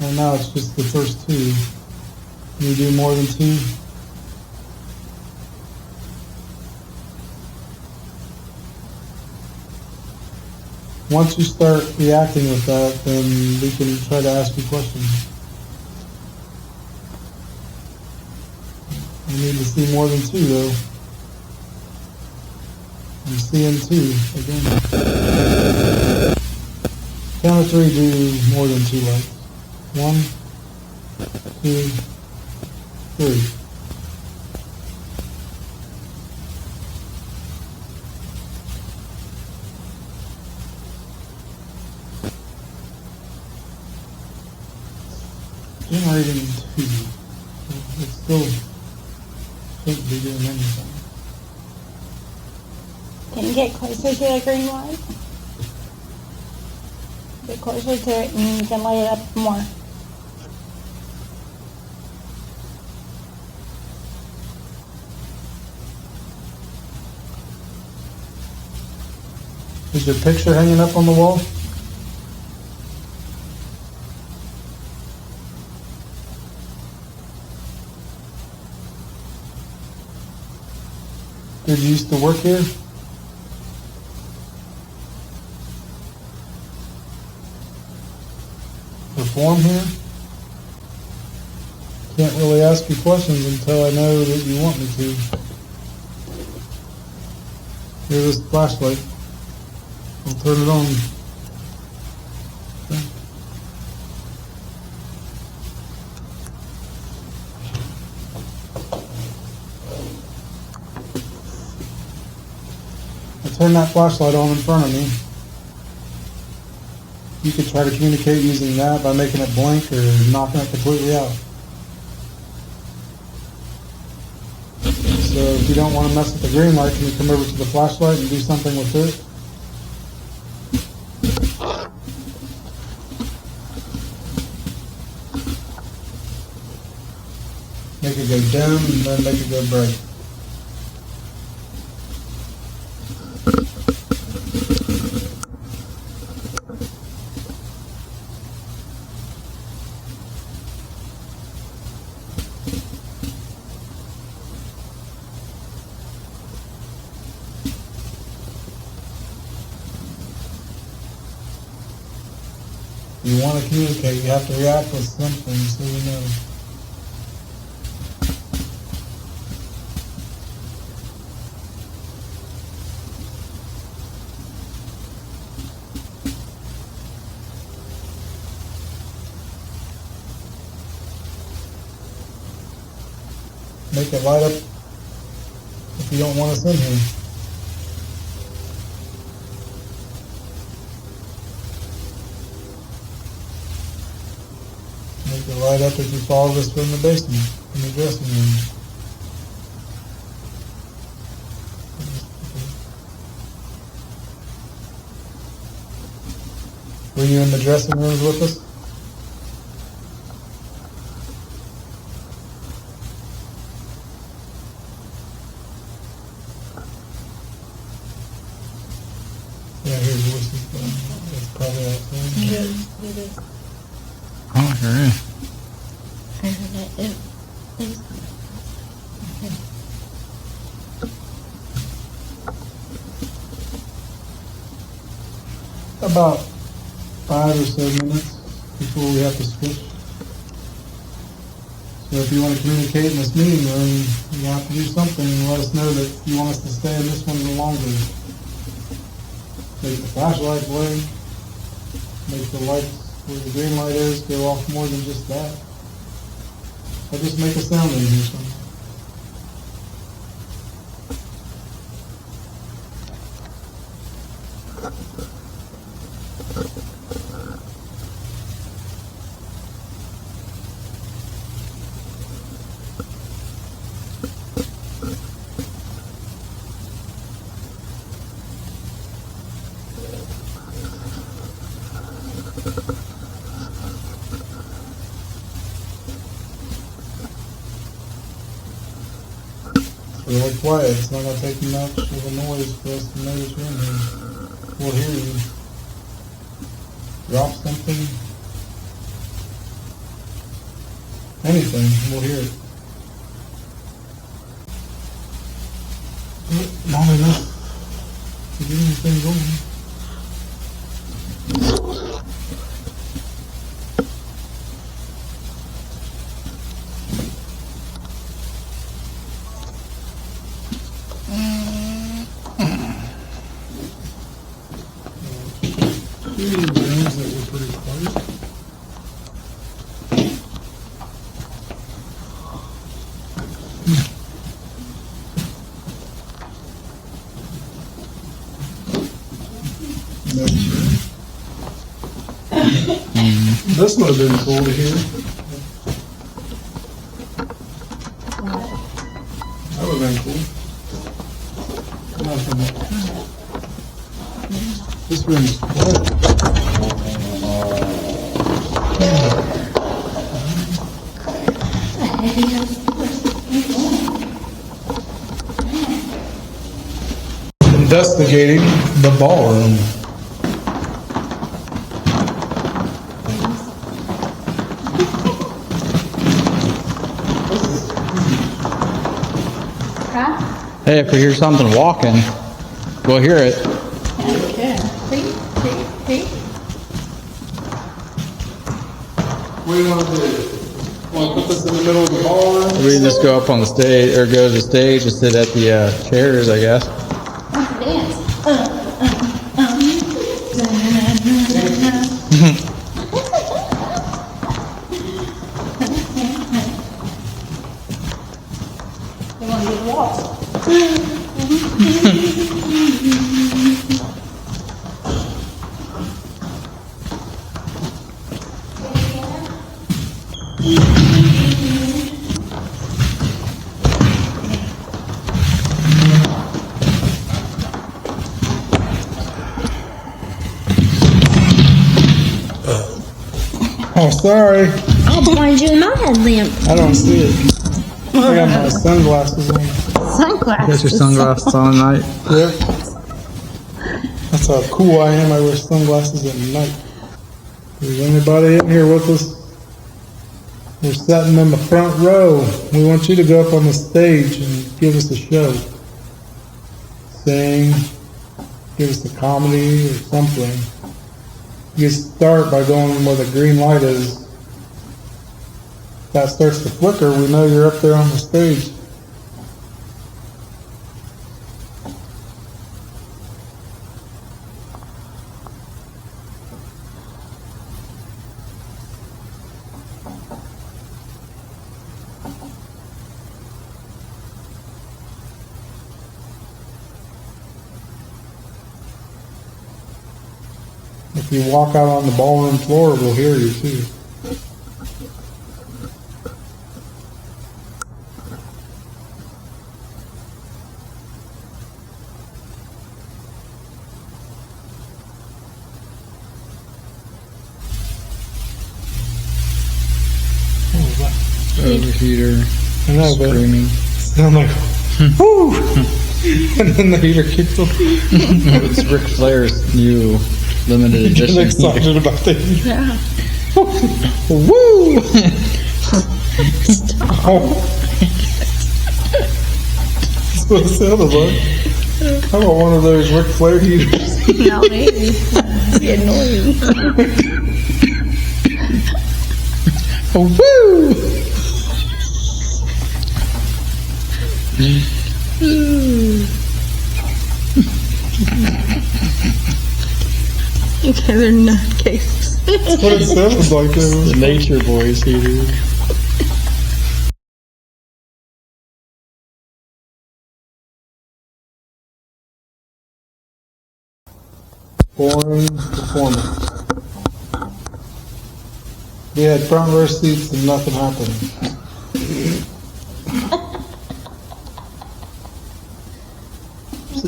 Right now it's just the first 2. Can you do more than 2? Once you start reacting with that, then we can try to ask you questions. You need to see more than 2 though. I'm seeing 2 again. Count of 3, do more than 2 lights. 1, 2, 3. Generating 2. It still shouldn't be doing anything. Can you get closer to the green light? Get closer to it and you can light it up more. Is your picture hanging up on the wall? Did you used to work here? Perform here? Can't really ask you questions until I know that you want me to. Here's this flashlight. I'll turn it on. Okay. Turn that flashlight on in front of me. You could try to communicate using that by making it blink or knocking it completely out. So if you don't want to mess with the green light, can you come over to the flashlight and do something with it? Make it go dim and then make it go bright. You want to communicate, you have to react with something so you know. Make it light up if you don't want us in here. Make it light up if you follow us from the basement, from the dressing room. Were you in the dressing rooms with us? Yeah, I hear voices, but it's probably outside. It is. Oh, you're in. I heard it. It is. about 5 or so minutes before we have to switch. So if you want to communicate in this meeting room, you have to do something and let us know that you want us to stay in this one a little longer. Make the flashlight blink, make the lights where the green light is go off more than just that. Or just make a sound in here somewhere. Really quiet. It's not going to take much of a noise for us to notice you're in here. We'll hear you. Drop something. Anything. We'll hear it. Long enough to get anything going. This would have been cool to hear. That would have been cool. Nothing. This room is quiet. Investigating the ballroom. Hey, if we hear something walking, we'll hear it. Okay. What do you want to do? Want to put this in the middle of the ballroom? We can just go up on the stage, or go to the stage and sit at the chairs, I guess. Dance. You want to do the waltz? Oh, sorry. I had to find you in my headlamp. I don't see it. I got my sunglasses on. Sunglasses. Got your sunglasses on at night. Yeah. That's how cool I am. I wear sunglasses at night. Is anybody in here with us? We're sitting in the front row. We want you to go up on the stage and give us a show. Sing, give us a comedy or something. You start by going where the green light is. If that starts to flicker, we know you're up there on the stage. If you walk out on the ballroom floor, we'll hear you too. What was that? Overheater, I know, but screaming. sound like, whoo! And then the heater kicks on. It's Ric Flair's new limited You get edition. excited about the heater. Yeah. Woo! Oh. That's what it sounded like. How about one of those Ric Flair heaters? No, maybe. It'd be annoying. Oh, woo! You guys are nutcases. That's what it sounds like. The Nature Boys heater. Boring performance. We had front row seats and nothing happened.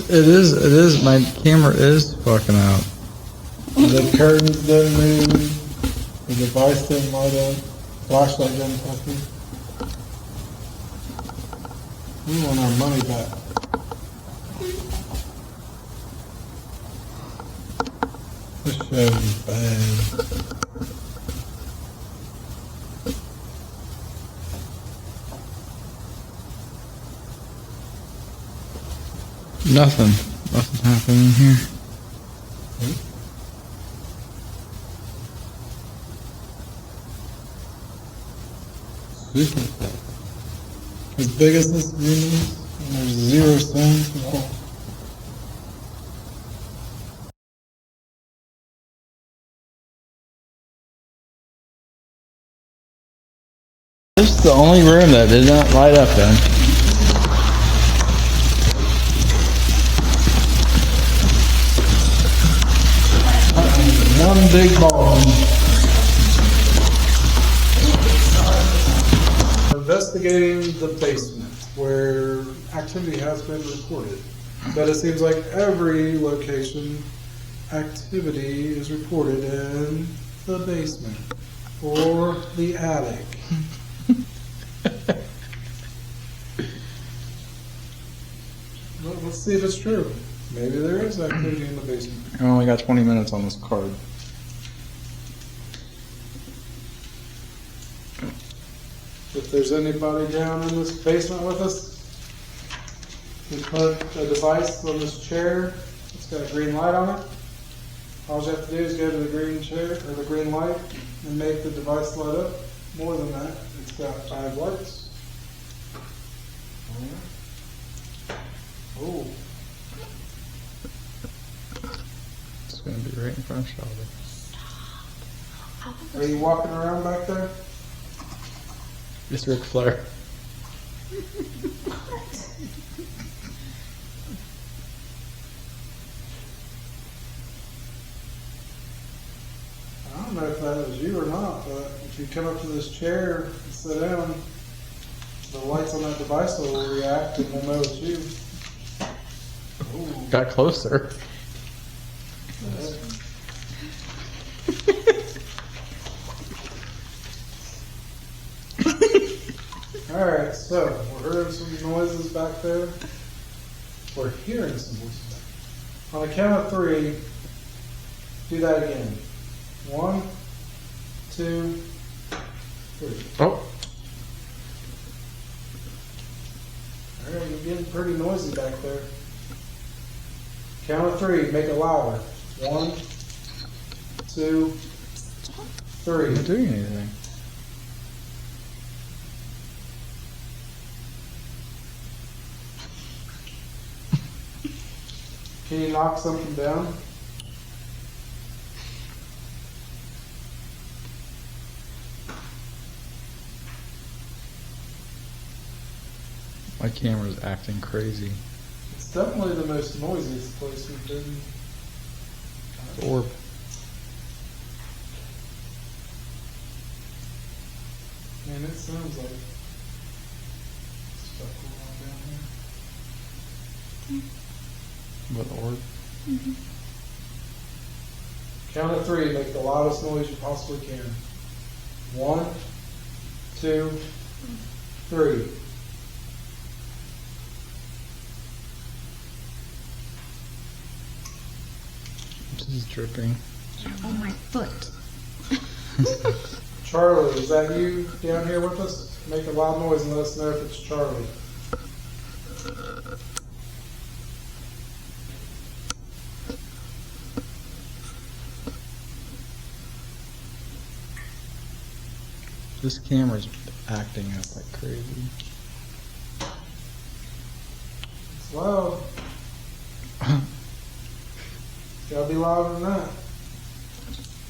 It is, my camera is fucking out. The curtains didn't move. The device didn't light up. Flashlight didn't touch me. We want our money back. This show is bad. Nothing happening here. As big as this room is, and there's 0 sound. This is the only room that did not light up then. One big ball. Investigating the basement where activity has been reported. But it seems like every location activity is reported in the basement or the attic. Well, let's see if it's true. Maybe there is activity in the basement. I only got 20 minutes on this card. If there's anybody down in this basement with us, we put a device on this chair. It's got a green light on it. All you have to do is go to the green chair or the green light and make the device light up. More than that, it's got 5 lights. Oh, It's gonna be right in front of Shelby. are you walking around back there? It's Ric Flair. I don't know if that was you or not, but if you come up to this chair and sit down, the lights on that device will react and we'll know it's you. Ooh. Got closer. Alright, so we're hearing some noises back there. We're hearing some voices back there. On the count of 3, do that again. 1, 2, 3. Oh, Alright, you're getting pretty noisy back there. Count of 3, make it louder. 1, 2, 3. I'm not doing anything. Can you knock something down? My camera's acting crazy. It's definitely the most noisiest place we've been. Orb. Man, it sounds like stuff going on down here. What orb? Count of 3, make the loudest noise you possibly can. 1, 2, 3. This is dripping. On my foot. Charlie, is that you down here with us? Make a loud noise and let us know if it's Charlie. This camera's acting up like crazy. It's loud. It's gotta be louder than that.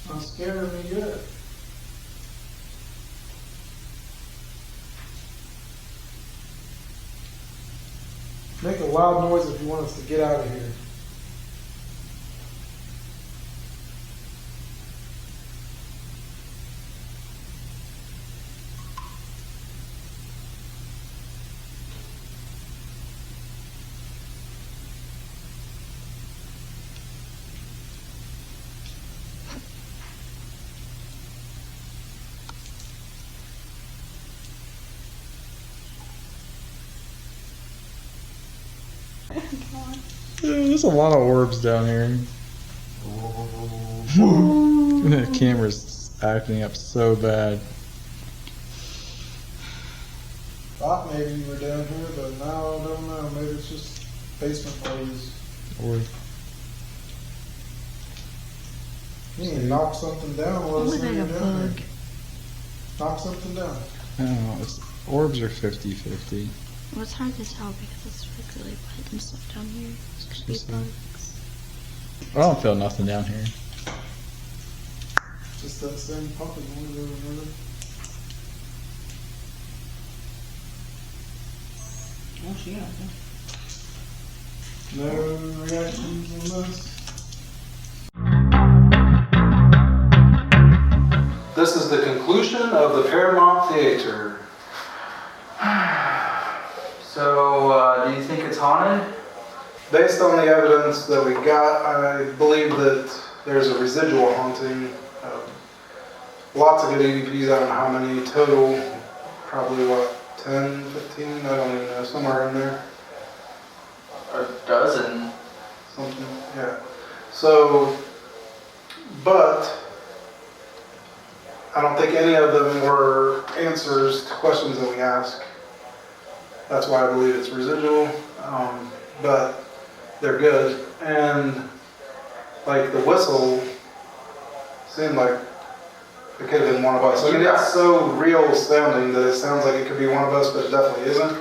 Not scaring me yet. Make a loud noise if you want us to get out of here. There's a lot of orbs down here. The camera's acting up so bad. Thought maybe you were down here, but now I don't know. Maybe it's just basement noise. Or You need to knock something down. Let us know Look you're like a down bug. here. Knock something down. I don't know. Orbs are 50-50. Well, it's hard to tell because it's like really bright and stuff down here. It's could be Just a- bugs. I don't feel nothing down here. Just that same pumping noise over and over. Oh, she got it. No reactions on this? This is the conclusion of the Paramount Theater. So, do you think it's haunted? Based on the evidence that we got, I believe that there's a residual haunting. Lots of good EVPs, I don't know how many total, probably what, 10, 15, I don't even know, somewhere in there. A dozen. Something, yeah. So, but I don't think any of them were answers to questions that we asked. That's why I believe it's residual, but they're good. And like the whistle seemed like it could have been one of us. I mean, it's so real sounding that it sounds like it could be one of us, but it definitely isn't.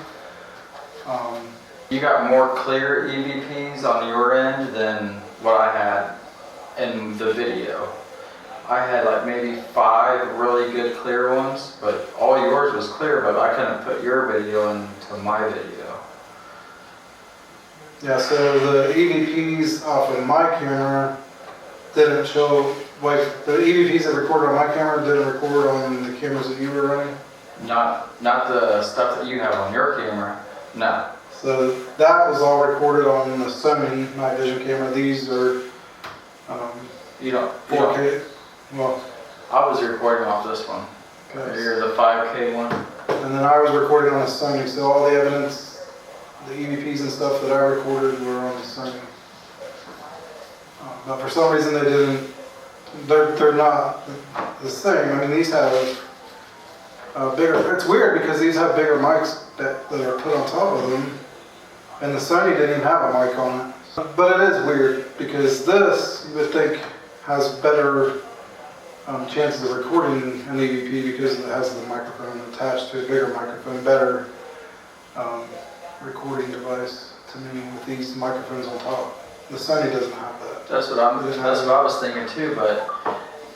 You got more clear EVPs on your end than what I had in the video. I had like maybe 5 really good clear ones, but all yours was clear, but I couldn't put your video into my video. Yeah, so the EVPs off of my camera didn't show, like the EVPs that recorded on my camera didn't record on the cameras that you were running. Not the stuff that you have on your camera, no. So that was all recorded on the Sony night vision camera. These are You don't, 4K. Well, I was recording off this one. okay. You're the 5K one. And then I was recording on a Sony, so all the evidence, the EVPs and stuff that I recorded were on the Sony. But for some reason they didn't, they're not the same. I mean, these have bigger, it's weird because these have bigger mics that are put on top of them, and the Sony didn't even have a mic on it. But it is weird because this, you would think, has better chances of recording an EVP because it has the microphone attached to a bigger microphone, better recording device to me with these microphones on top. The Sony doesn't have that. That's what I was thinking too, but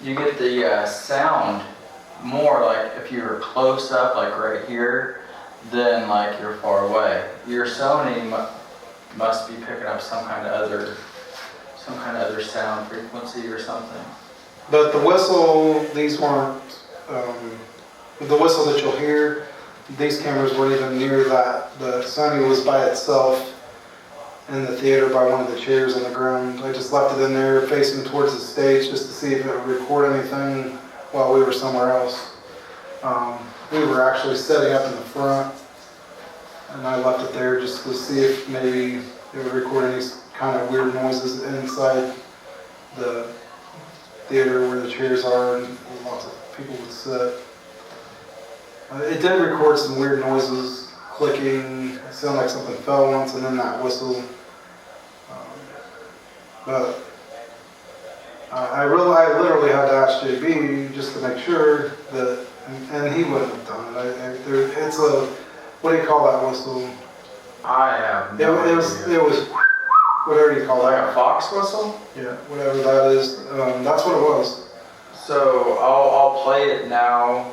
you get the sound more like if you're close up, like right here, than like you're far away. Your Sony must be picking up some kind of other sound frequency or something. But the whistle, these weren't, the whistle that you'll hear, these cameras weren't even near that. The Sony was by itself in the theater by one of the chairs on the ground. I just left it in there facing towards the stage just to see if it would record anything while we were somewhere else. We were actually setting up in the front, and I left it there just to see if maybe it would record any kind of weird noises inside the theater where the chairs are and lots of people would sit. It did record some weird noises, clicking, it sounded like something fell once, and then that whistle. But I literally had to ask JB just to make sure that and he wouldn't have done it. It's a, what do you call that whistle? I have no It was whatever you call like that. a fox whistle. Yeah, whatever that is. That's what it was. So I'll play it now.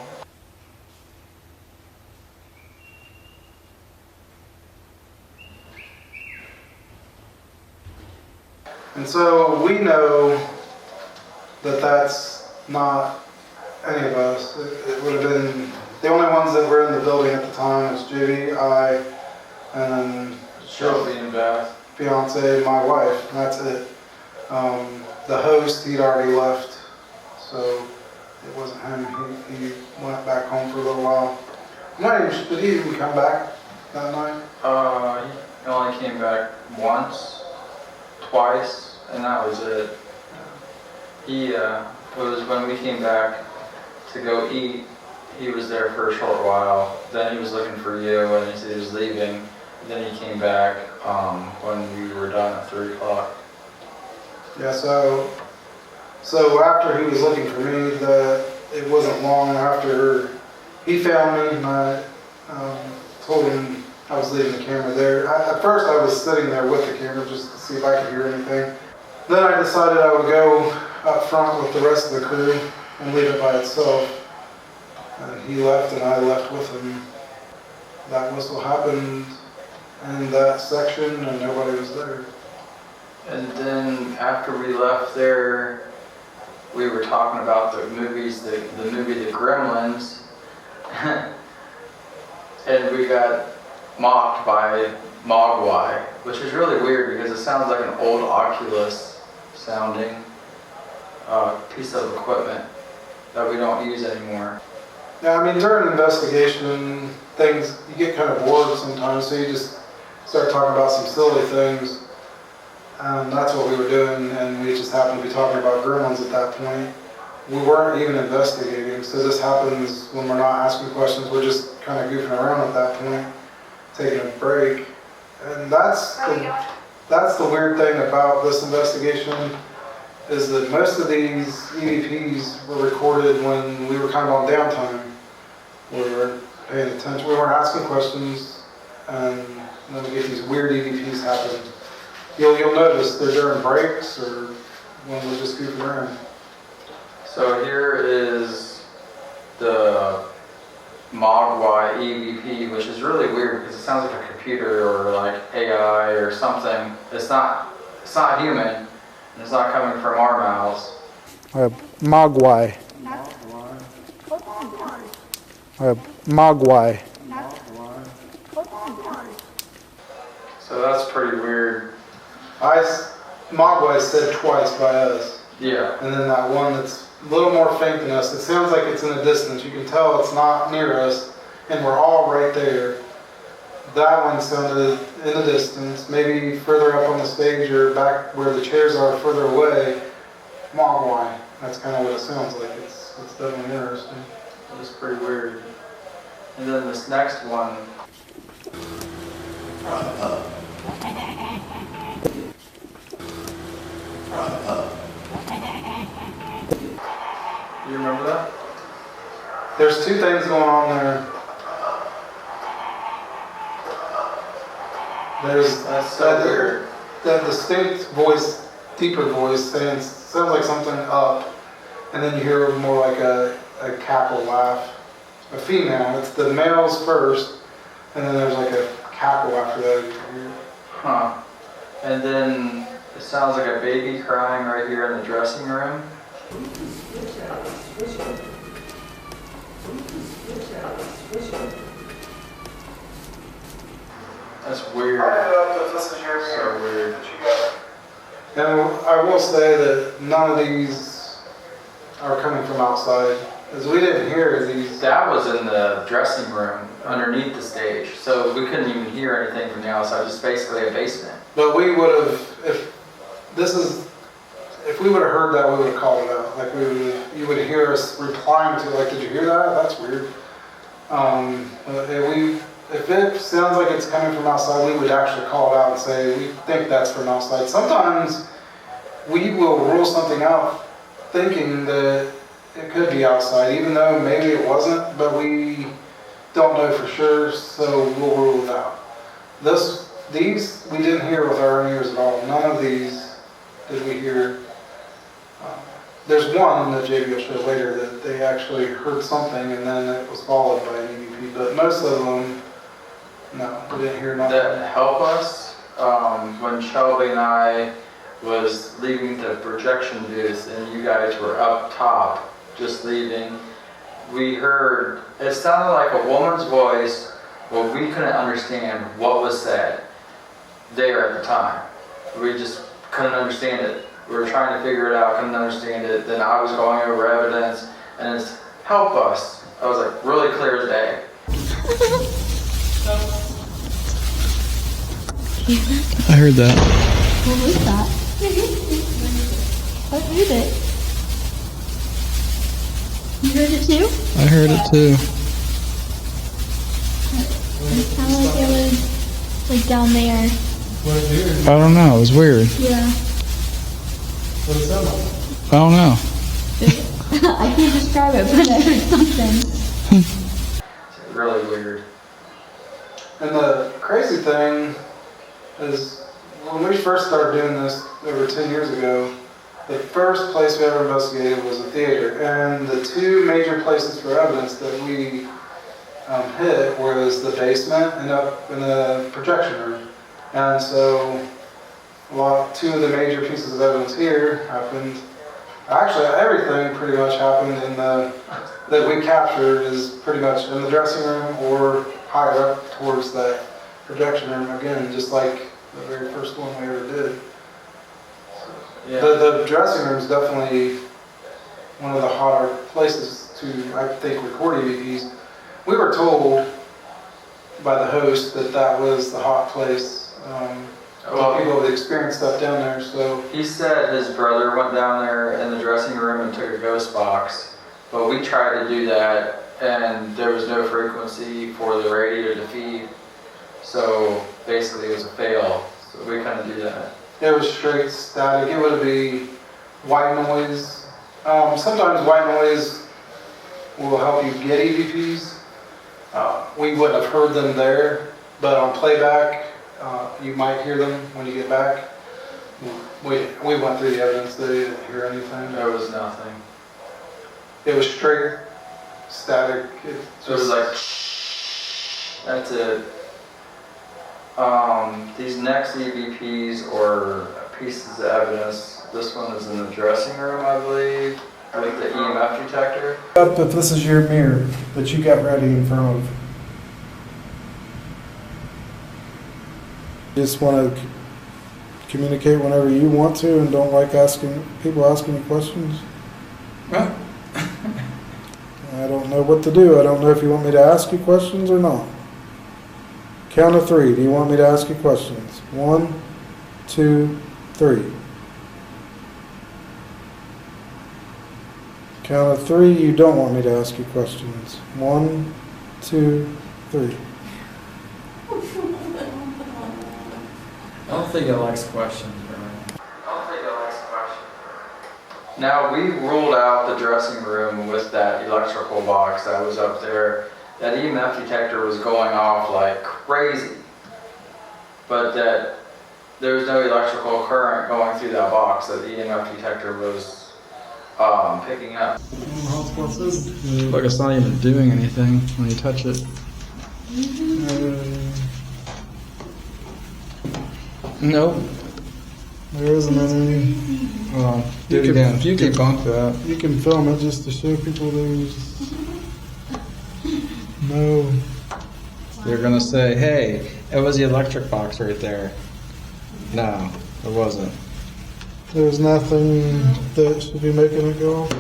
And so we know that that's not any of us. It would have been the only ones that were in the building at the time was JV, I, and then Shelby and Beth. fiance, my wife, and that's it. The host, he'd already left, so it wasn't him. He went back home for a little while. I'm not even, did he even come back that night? He only came back once, twice, and that was it. It was when we came back to go eat, he was there for a short while. Then he was looking for you, and he said he was leaving. Then he came back when we were done at 3 o'clock. Yeah, so after he was looking for me, it wasn't long after he found me, and I told him I was leaving the camera there. At first I was sitting there with the camera just to see if I could hear anything. Then I decided I would go up front with the rest of the crew and leave it by itself. And he left and I left with him. That whistle happened in that section and nobody was there. And then after we left there, we were talking about the movies, the movie The Gremlins, and we got mocked by Mogwai, which is really weird because it sounds like an old Oculus sounding piece of equipment that we don't use anymore. Yeah, I mean, during an investigation, things, you get kind of bored sometimes, so you just start talking about some silly things. And that's what we were doing, and we just happened to be talking about gremlins at that point. We weren't even investigating, so this happens when we're not asking questions. We're just kind of goofing around at that point, taking a break. And that's the weird thing about this investigation, is that most of these EVPs were recorded when we were kind of on downtime. We weren't paying attention, we weren't asking questions, and then we get these weird EVPs happen. You'll notice they're during breaks or when we're just goofing around. So here is the Mogwai EVP, which is really weird because it sounds like a computer or like AI or something. It's not human, and it's not coming from our mouths. Mogwai. Mogwai. So that's pretty weird. Mogwai said twice by us. Yeah. And then that one that's a little more faint than us. It sounds like it's in the distance. You can tell it's not near us, and we're all right there. That one sounded in the distance, maybe further up on the stage or back where the chairs are further away. Mogwai. That's kind of what it sounds like. It's definitely interesting. It was pretty weird. And then this next one. You remember that? There's two things going on there. There's That's so weird. that distinct voice, deeper voice, saying sounds like something up, and then you hear more like a cackle laugh. A female. It's the males first, and then there's like a cackle after that. Huh. And then it sounds like a baby crying right here in the dressing room. That's weird. So weird. And I will say that none of these are coming from outside, as we didn't hear these. That was in the dressing room underneath the stage, so we couldn't even hear anything from the outside. It's basically a basement. But we would have, if we would have heard that, we would have called it out. Like you would hear us replying to, like, did you hear that? That's weird. If it sounds like it's coming from outside, we would actually call it out and say, we think that's from outside. Sometimes we will rule something out thinking that it could be outside, even though maybe it wasn't, but we don't know for sure, so we'll rule it out. These we didn't hear with our own ears at all. None of these did we hear. There's one that JB will show later that they actually heard something and then it was followed by an EVP, but most of them, no, we didn't hear nothing. That help us when Shelby and I was leaving the projection booth and you guys were up top just leaving. We heard, it sounded like a woman's voice, but we couldn't understand what was said there at the time. We just couldn't understand it. We were trying to figure it out, couldn't understand it. Then I was going over evidence and it's help us. I was like really clear as day. I heard that. What was that? What was it? You heard it too? I heard it too. It sounded like it was like down there. What did you hear? I don't know, it was weird. Yeah. What did it sound like? I don't know. I can't describe it, but I heard something. It's really weird. And the crazy thing is, when we first started doing this over 10 years ago, the first place we ever investigated was a theater. And the two major places for evidence that we hit was the basement and up in the projection room. And so, two of the major pieces of evidence here happened. Actually, everything pretty much happened that we captured is pretty much in the dressing room or higher up towards that projection room again, just like the very first one we ever did. Yeah. The dressing room is definitely one of the hotter places to, I think, record EVPs. We were told by the host that was the hot place. People would experience stuff down there, so. He said his brother went down there in the dressing room and took a ghost box, but we tried to do that and there was no frequency for the radio to feed, so basically it was a fail, so we couldn't do that. It was straight static. It would be white noise. Sometimes white noise will help you get EVPs. We wouldn't have heard them there, but on playback, you might hear them when you get back. We went through the evidence. They didn't hear anything. There was nothing. It was straight static. It was like, that's it. These next EVPs or pieces of evidence, this one is in the dressing room, I believe, with the EMF detector. But this is your mirror that you got ready in front of. Just want to communicate whenever you want to and don't like people asking you questions? I don't know what to do. I don't know if you want me to ask you questions or not. Count of 3. Do you want me to ask you questions? 1, 2, 3. Count of 3. You don't want me to ask you questions. 1, 2, 3. I don't think it likes questions, Brian. Now, we ruled out the dressing room with that electrical box that was up there. That EMF detector was going off like crazy, but that there was no electrical current going through that box that the EMF detector was picking up. Like it's not even doing anything when you touch it. Nope. There isn't any. Do it again. You can bump that. You can film it just to show people there's no. You're gonna say, hey, it was the electric box right there. No, it wasn't. There's nothing that should be making it go off.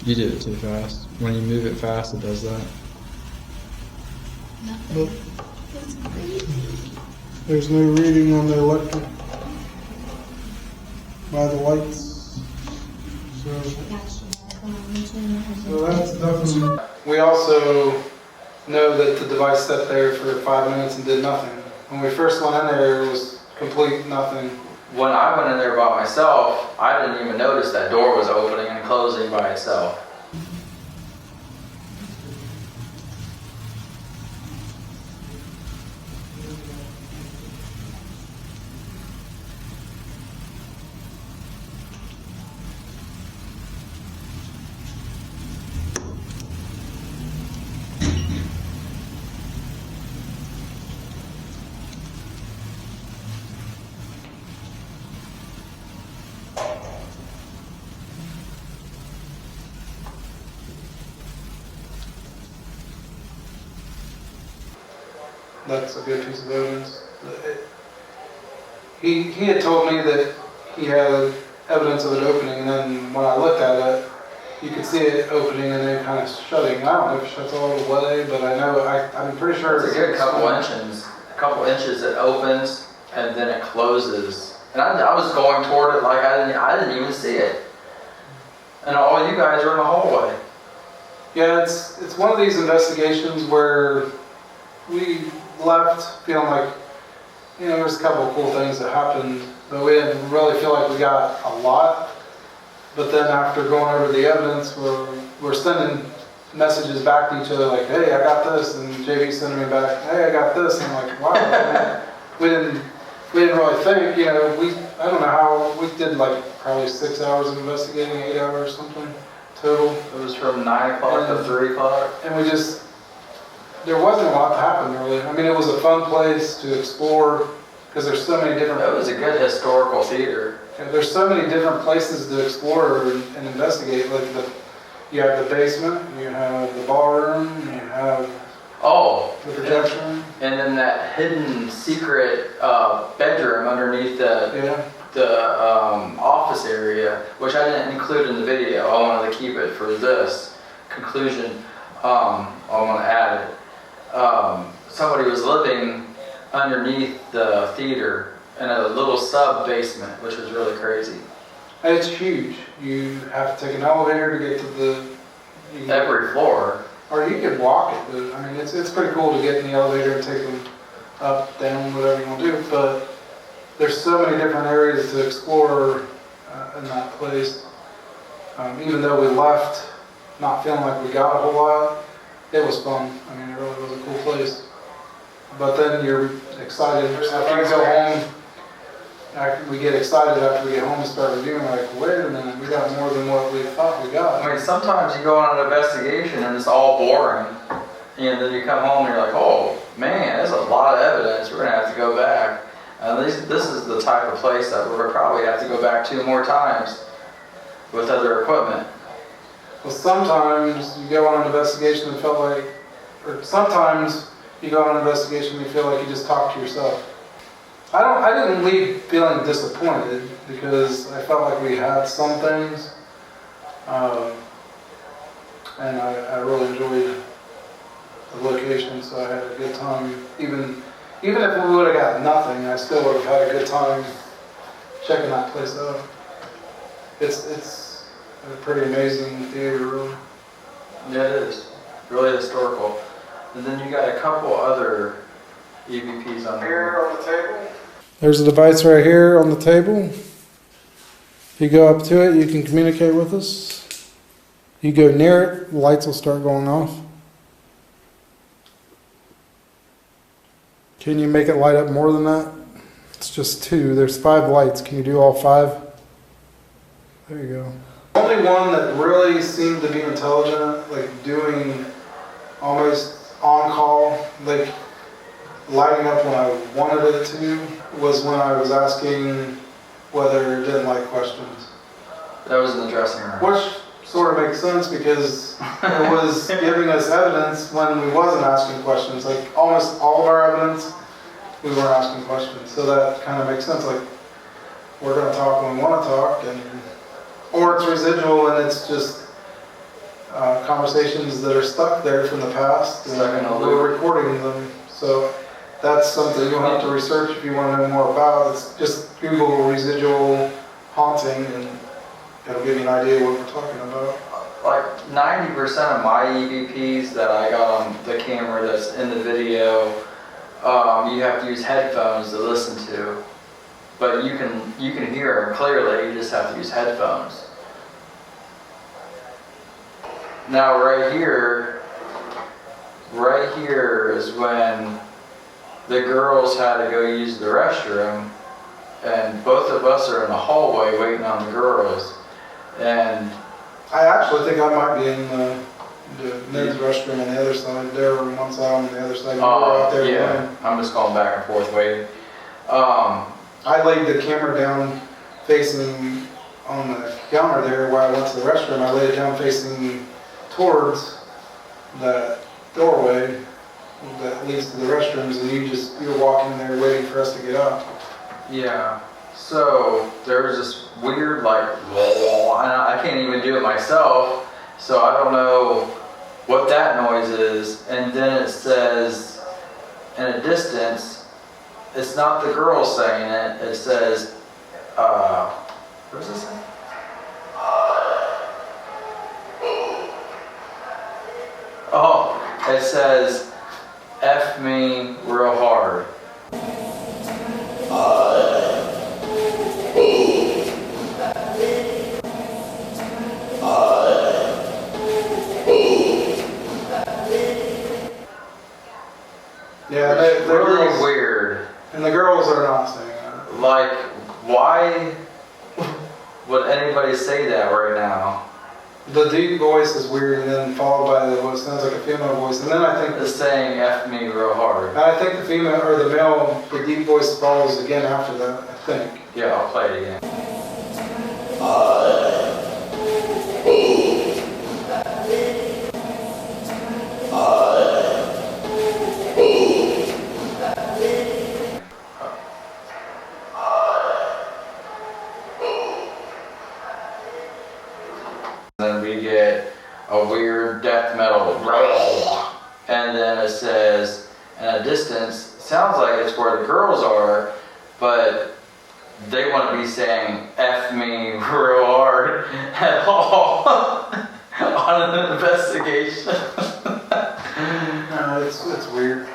You did it too fast. When you move it fast, it does that. Nope. There's no reading on the electric by the lights. So that's definitely. We also know that the device sat there for 5 minutes and did nothing. When we first went in there, it was complete nothing. When I went in there by myself, I didn't even notice that door was opening and closing by itself. That's a good piece of evidence. He had told me that he had evidence of it opening, and then when I looked at it, you could see it opening and then kind of shutting. I don't know if it shuts all the way, but I know I'm pretty sure It's a good couple inches. A couple inches it opens and then it closes. And I was going toward it like I didn't even see it. And all you guys are in the hallway. Yeah, it's one of these investigations where we left feeling like, there's a couple of cool things that happened, but we didn't really feel like we got a lot. But then after going over the evidence, we're sending messages back to each other like, hey, I got this, and JV sending me back, hey, I got this, and I'm like, wow, man. We didn't really think, I don't know how, we did like probably 6 hours of investigating, 8 hours, something total. It was from 9 o'clock to 3 o'clock. And there wasn't a lot that happened really. I mean, it was a fun place to explore because there's so many different. It was a good historical theater. There's so many different places to explore and investigate. Like you have the basement, you have the ballroom, you have the projection, and then that hidden secret bedroom underneath the office area, which I didn't include in the video. I wanted to keep it for this conclusion. I want to add it. Somebody was living underneath the theater in a little sub basement, which was really crazy. And it's huge. You have to take an elevator to get to Every floor. Or you could walk it, but I mean, it's pretty cool to get in the elevator and take them up, down, whatever you want to do. But there's so many different areas to explore in that place. Even though we left not feeling like we got a whole lot, it was fun. I mean, it really was a cool place. But then you're excited after you go home. We get excited after we get home and start reviewing. Like, wait a minute, we got more than what we thought we got. I mean, sometimes you go on an investigation and it's all boring, and then you come home and you're like, oh man, there's a lot of evidence. We're gonna have to go back. This is the type of place that we're gonna probably have to go back 2 more times with other equipment. Well, sometimes you go on an investigation and felt like, or sometimes you go on an investigation and you feel like you just talk to yourself. I didn't leave feeling disappointed because I felt like we had some things, and I really enjoyed the location, so I had a good time. Even if we would have got nothing, I still would have had a good time checking that place out. It's a pretty amazing theater, really. Yeah, it is. Really historical. And then you got a couple other EVPs on Here on the table. There's a device right here on the table. If you go up to it, you can communicate with us. You go near it, the lights will start going off. Can you make it light up more than that? It's just 2. There's 5 lights. Can you do all 5? There you go. Only one that really seemed to be intelligent, like doing almost on call, like lighting up when I wanted it to, was when I was asking whether it didn't like questions. That was in the dressing room. Which sort of makes sense because it was giving us evidence when we wasn't asking questions. Like almost all of our evidence, we weren't asking questions. So that kind of makes sense. Like we're going to talk when we want to talk, or it's residual and it's just conversations that are stuck there from the past, and we're recording them. So that's something you'll have to research if you want to know more about. It's just Google residual haunting, and it'll give you an idea what we're talking about. Like 90% of my EVPs that I got on the camera that's in the video, you have to use headphones to listen to. But you can hear them clearly, you just have to use headphones. Now right here is when the girls had to go use the restroom, and both of us are in the hallway waiting on the girls. And I actually think I might be in the men's restroom on the other side. There on one side, on the other side. We were out there playing. I'm just going back and forth waiting. I laid the camera down facing on the counter there where I went to the restroom. I laid it down facing towards the doorway that leads to the restrooms, and you were walking there waiting for us to get up. Yeah. So there was this weird and I can't even do it myself, so I don't know what that noise is. And then it says in a distance, it's not the girl saying it, it says, what does it say? Oh, it says, F me real hard. Yeah, It's they're really girls, weird. and the girls are not saying that. Like, why would anybody say that right now? The deep voice is weird, and then followed by what sounds like a female voice, and then I think It's saying F me real hard. the female or the male, the deep voice follows again after that. I think. Yeah, I'll play it again. Then we get a weird death metal, and then it says, in a distance, sounds like it's where the girls are, but they want to be saying F me real hard at all on an investigation. It's weird.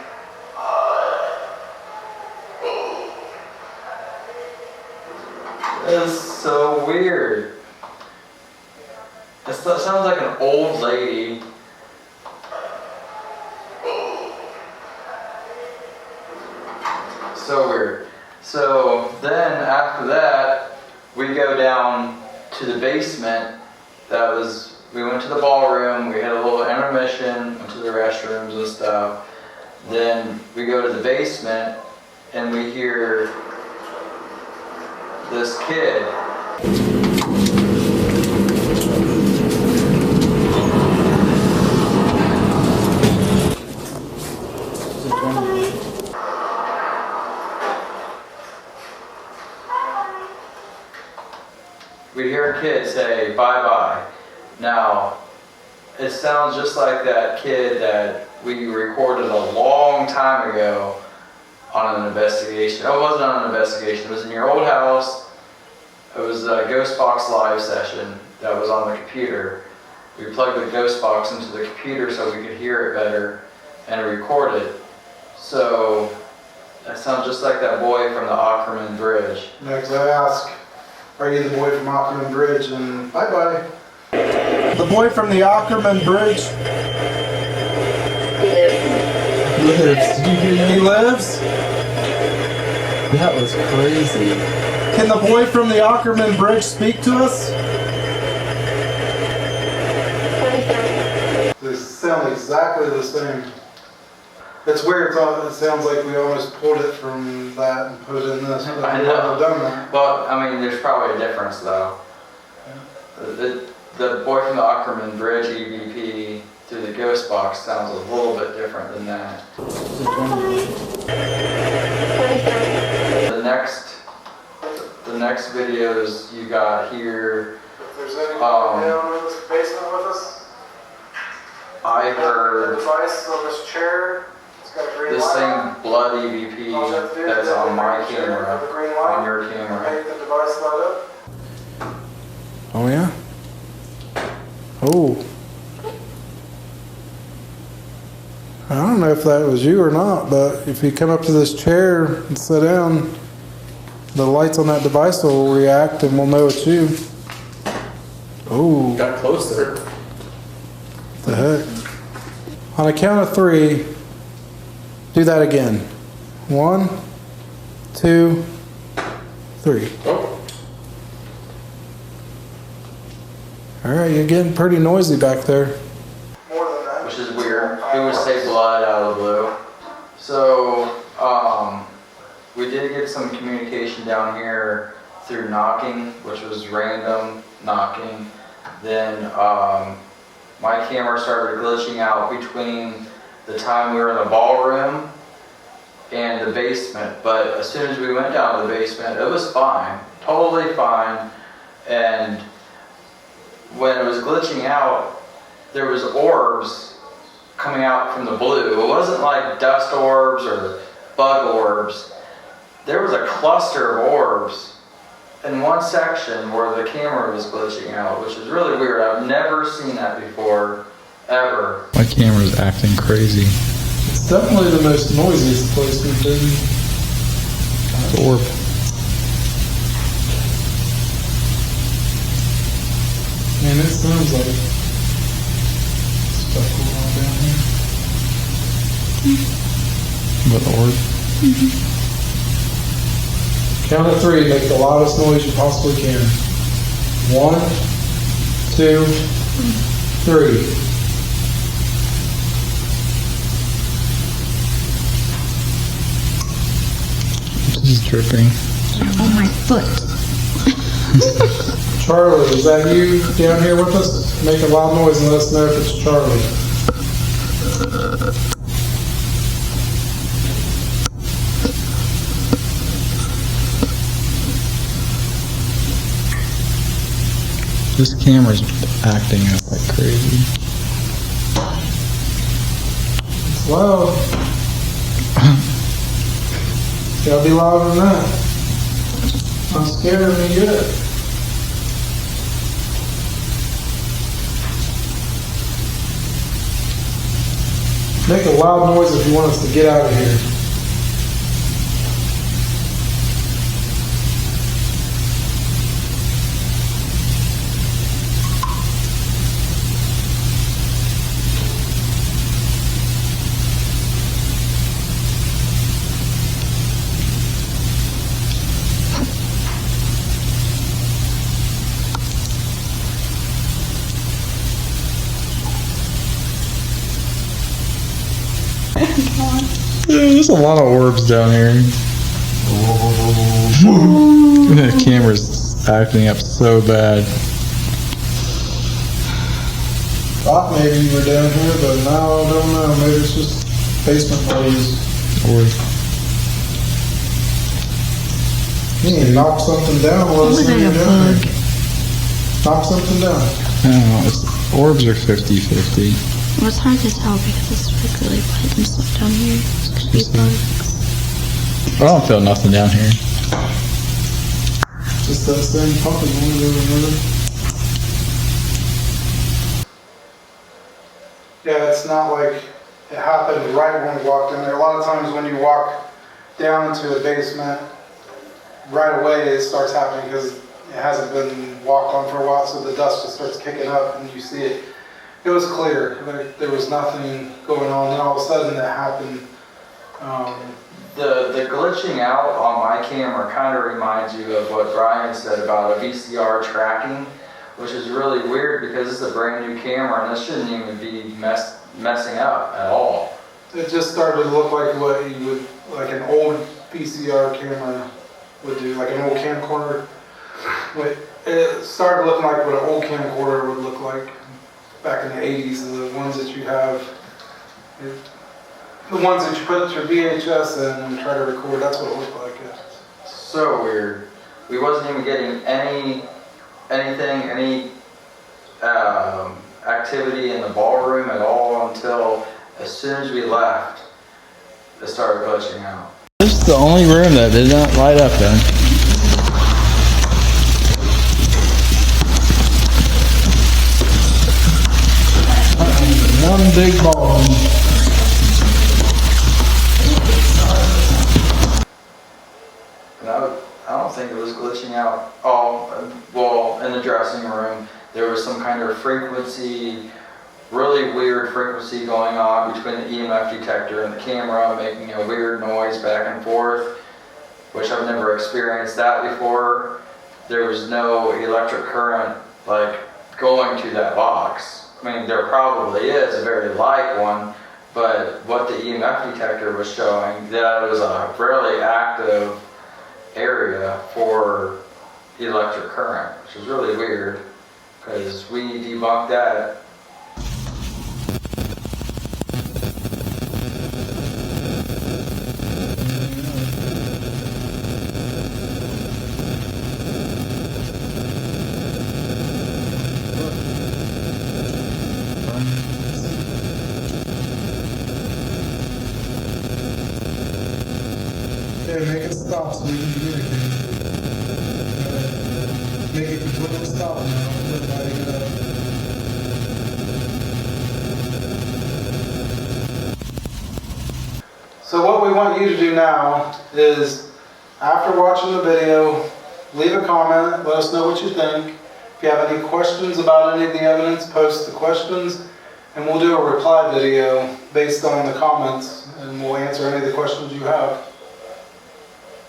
It's so weird. It sounds like an old lady. So weird. So then after that, we go down to the basement. We went to the ballroom, we had a little intermission, went to the restrooms and stuff. Then we go to the basement and we hear this kid. We hear a kid say, bye-bye. Now, it sounds just like that kid that we recorded a long time ago on an investigation. Oh, it wasn't on an investigation, it was in your old house. It was a Ghost Box live session that was on the computer. We plugged the Ghost Box into the computer so we could hear it better and record it. So, that sounds just like that boy from the Ackerman Bridge. Next I ask, are you the boy from Ackerman Bridge? And bye-bye. The boy from the Ackerman Bridge? Lives. Did you hear that? He lives? That was crazy. Can the boy from the Ackerman Bridge speak to us? They sound exactly the same. It's weird. It sounds like we almost pulled it from that and put it in this. But I we know. wouldn't have done that. Well, I mean, there's probably a difference though. The boy from the Ackerman Bridge EVP through the Ghost Box sounds a little bit different than that. The next videos you got here, If there's anyone down in this basement with us, I heard device on this chair. It's got a green the light same on. blood EVP that's on my camera, on your camera. Make the device light up. Oh yeah? Oh, that was you or not, but if you come up to this chair and sit down, the lights on that device will react and we'll know it's you. Oh, Got closer. what the heck? On a count of 3, do that again. 1, 2, 3. Oh. Alright, you're getting pretty noisy back there. Which is weird. It would say blood out of the blue. So, we did get some communication down here through knocking, which was random knocking. Then, my camera started glitching out between the time we were in the ballroom and the basement. But as soon as we went down to the basement, it was fine. Totally fine. And when it was glitching out, there was orbs coming out from the blue. It wasn't like dust orbs or bug orbs. There was a cluster of orbs in one section where the camera was glitching out, which is really weird. I've never seen that before, ever. My camera's acting crazy. It's definitely the most noisiest place we've been. The orb. Man, it sounds like stuff going on down here. What orb? Count of 3, make the loudest noise you possibly can. 1, 2, 3. This is dripping. On my foot. Charlie, is that you down here with us? Make a loud noise and let us know if it's Charlie. This camera's acting up like crazy. It's loud. It's gotta be louder than that. I'm scared of me yet. Make a loud noise if you want us to get out of here. There's a lot of orbs down here. The camera's acting up so bad. Thought maybe you were down here, but now I don't know. Maybe it's just basement noise. Or You need to knock something down while it's in your down here. Knock something down. I don't know. Orbs are 50-50. Well, it's hard to tell because it's like really bright and stuff down here. It's gonna be bugs. I don't feel nothing down here. Just that same pumping noise over another. Yeah, it's not like it happened right when we walked in there. A lot of times when you walk down into a basement, right away it starts happening because it hasn't been walked on for a while, so the dust just starts kicking up and you see it. It was clear. There was nothing going on. Then all of a sudden that happened. The glitching out on my camera kind of reminds you of what Brian said about a VCR tracking, which is really weird because it's a brand new camera and this shouldn't even be messing up at all. It just started to look like what you would, like an old VCR camera would do, like an old camcorder. It started looking like what an old camcorder would look like back in the 80s, the ones that you have, the ones that you put your VHS in and try to record, that's what it looked like. So weird. We wasn't even getting any activity in the ballroom at all until as soon as we left, it started glitching out. This is the only room that did not light up then. One big ball. was glitching out. Well, in the dressing room, there was some kind of frequency, really weird frequency going on between the EMF detector and the camera, making a weird noise back and forth, which I've never experienced that before. There was no electric current like going to that box. I mean, there probably is a very light one, but what the EMF detector was showing, that it was a fairly active area for electric current, which is really weird because we debunked that. Okay, make it stop so we can communicate. Make it completely stop now. Quit lighting it up. So what we want you to do now is, after watching the video, leave a comment, let us know what you think. If you have any questions about any of the evidence, post the questions, and we'll do a reply video based on the comments, and we'll answer any of the questions you have.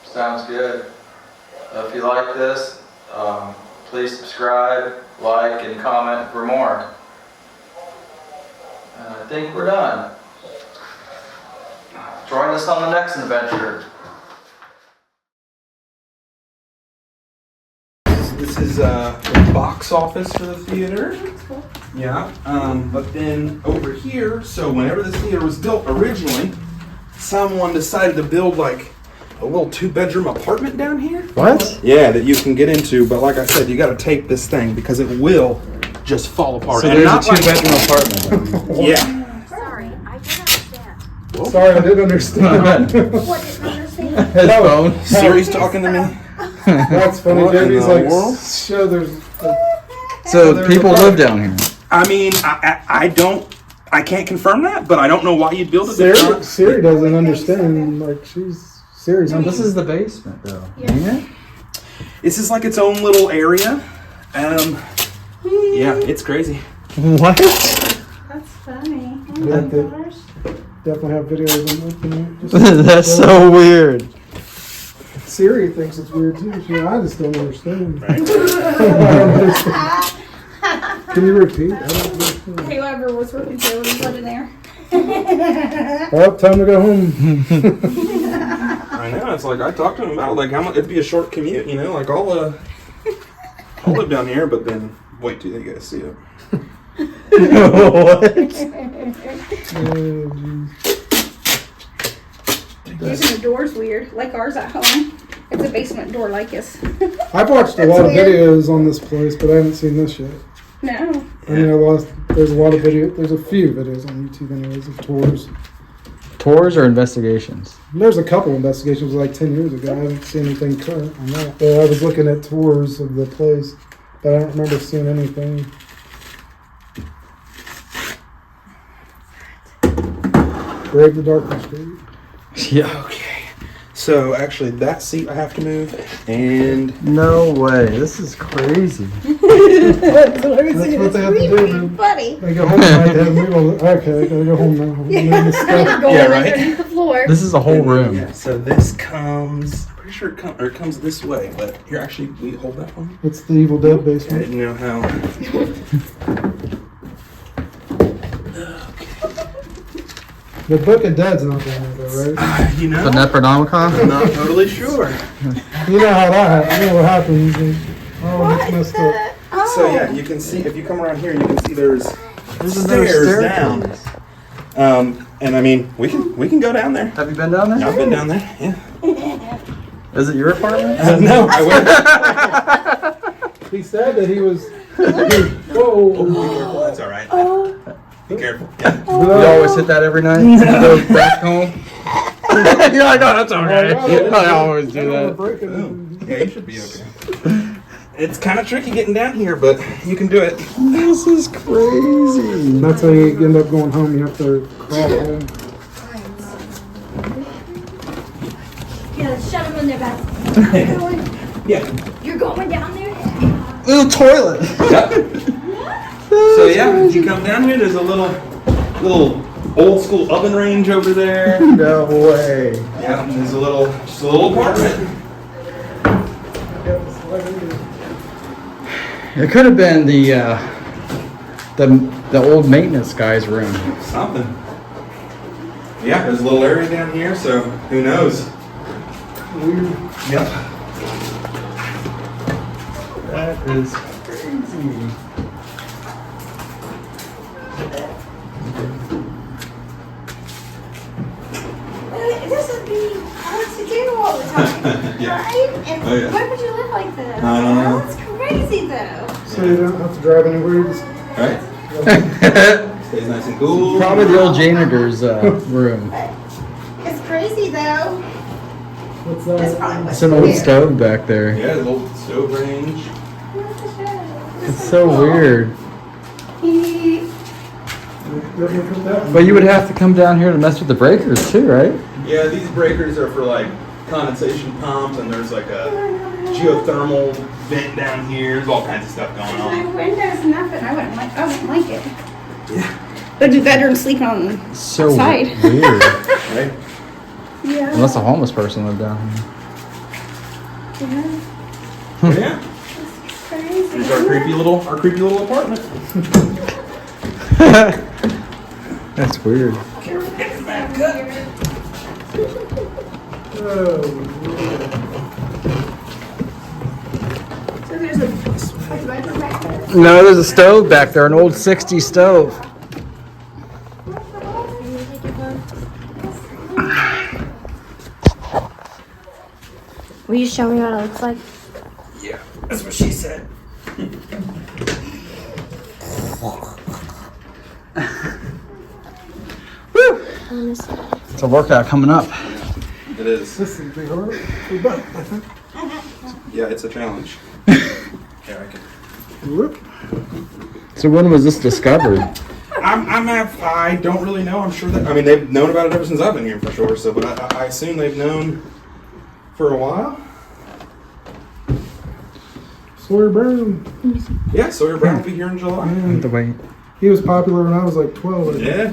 Sounds good. If you like this, please subscribe, like, and comment for more. And I think we're done. Join us on the next adventure. This is the box office for the theater. Yeah, but then over here, so whenever this theater was built originally, someone decided to build like a little 2-bedroom apartment down here. What? Yeah, that you can get into, but like I said, you got to tape this thing because it will just fall apart. So And there's a not like- 2-bedroom apartment. Yeah. Sorry, I didn't understand. Sorry, I didn't understand. What didn't understand? His phone. Siri's talking to me. That's funny. What in Davey's the like, world? show there's. So people live down here. I mean, I can't confirm that, but I don't know why you'd build it. Siri doesn't understand. Like Siri's. No, this is the basement, though. Ain't it? This is like its own little area. Yeah, it's crazy. What? That's funny. Oh Yeah, my gosh. Definitely have videos on opening. That's so weird. Siri thinks it's weird too. I just don't understand. Can you repeat? I don't understand. Whoever was working there was put in there. Well, time to go home. I know. It's like I talked to him about like how much it'd be a short commute. You know, like I'll live down here, but then wait till you guys see it. What? Using the door's weird, like ours at home. It's a basement door like this. I've watched a lot of videos on this place, but I haven't seen this yet. No. I mean, there's a lot of video. There's a few videos on YouTube, anyways, of tours. Tours or investigations? There's a couple investigations like 10 years ago. I haven't seen anything current on that. I was looking at tours of the place, but I don't remember seeing anything. Brave the darkness, dude. Yeah. Okay. So actually, that seat I have to move, and No way. This is crazy. That's what they have to do. Man. Funny. I go home tonight. They have to move all the, okay, I gotta go home now. Move the stuff. Going Yeah, right. underneath the floor. This is a whole room. Yeah, so this comes. Pretty sure it comes this way, but here actually, we hold that one. It's the Evil Dead I basement. didn't know how. The Book of Dead's not down there, though, right? You know, The Necronomicon? I'm not totally sure. You know how that happens. You know what happens. Oh, it's messed up. Oh. So yeah, you can see if you come around here, you can see there's This is no stairs down. staircase. And I mean, we can go down there. Have you been down there? I've been down there. Yeah. Is it your apartment? No, I went. He said that he was. Whoa. That's all right. Be careful. Yeah. You always hit that every night? You go back home? You're like, oh, that's okay. I always do that. Yeah, you should be okay. It's kind of tricky getting down here, but you can do it. This is crazy. That's how you end up going home. You have to crawl home. Yeah, shut them in their bathroom. Yeah. You're going down there? Little toilet. Yep. So yeah, if you come down here, there's a little old school oven range over there. No way. Yeah, and there's just a little apartment. It could have been the old maintenance guy's room. Something. Yeah, there's a little area down here, so who knows? Weird. Yep. That is crazy. This would be hard to do all the time, Yeah. right? And Oh, yeah. why would you live like this? I don't know. That's crazy, though. So you don't have to drive anywhere. You just Right? Stays nice and cool. Probably the old janitor's room. It's crazy, though. what's That's that? probably what's It's an old weird. stove back there. Yeah, there's a little stove range. It's so weird. Let me put that. But you would have to come down here to mess with the breakers too, right? Yeah, these breakers are for like condensation pumps, and there's like a geothermal vent down here. There's all kinds of stuff going My on. window's nothing. I wouldn't like it. Yeah. It'd be better than sleeping on So outside. weird. Right? Yeah. Unless a homeless person lived down here. Oh, yeah. Crazy. Here's our creepy little apartment. That's weird. Oh, So there's a bedroom back there. No, there's a stove back there, an old 60s stove. Will you show me what it looks like? Yeah, that's what she said. It's a workout coming up. It is. this is big hard. We're back, I think. Yeah, it's a challenge. Yeah, I can. Whoop. So when was this discovered? I don't really know. I'm sure that, I mean, they've known about it ever since I've been here for sure. So, but I assume they've known for a while. Sawyer Brown. Yeah, Sawyer Brown will be here in July. The way. He was popular when I was like 12. I think. Yeah.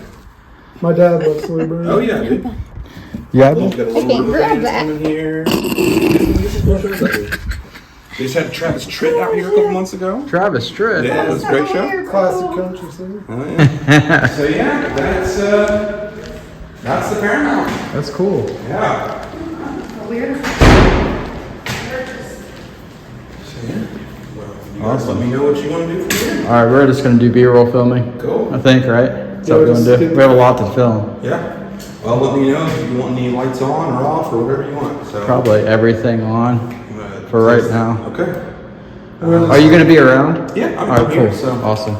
My dad loved Sawyer Brown. Oh yeah, dude. Yeah. Got a little can't river grab dance that. coming here. They just had Travis Tritt out here a couple months ago. Travis Tritt. Yeah, it was a great show. Classic country singer. Oh, yeah. So yeah, that's the Paramount. That's cool. Yeah. Weird. You guys let me know what you want to do from here. All right, we're just gonna do B-roll filming. Cool. I think, right? That's what we're gonna do. We have a lot to film. Yeah. Well, let me know if you want any lights on or off or whatever you want. So. Probably everything on for right now. Okay. Are you gonna be around? Yeah, I'm All right, here. cool. So. Awesome.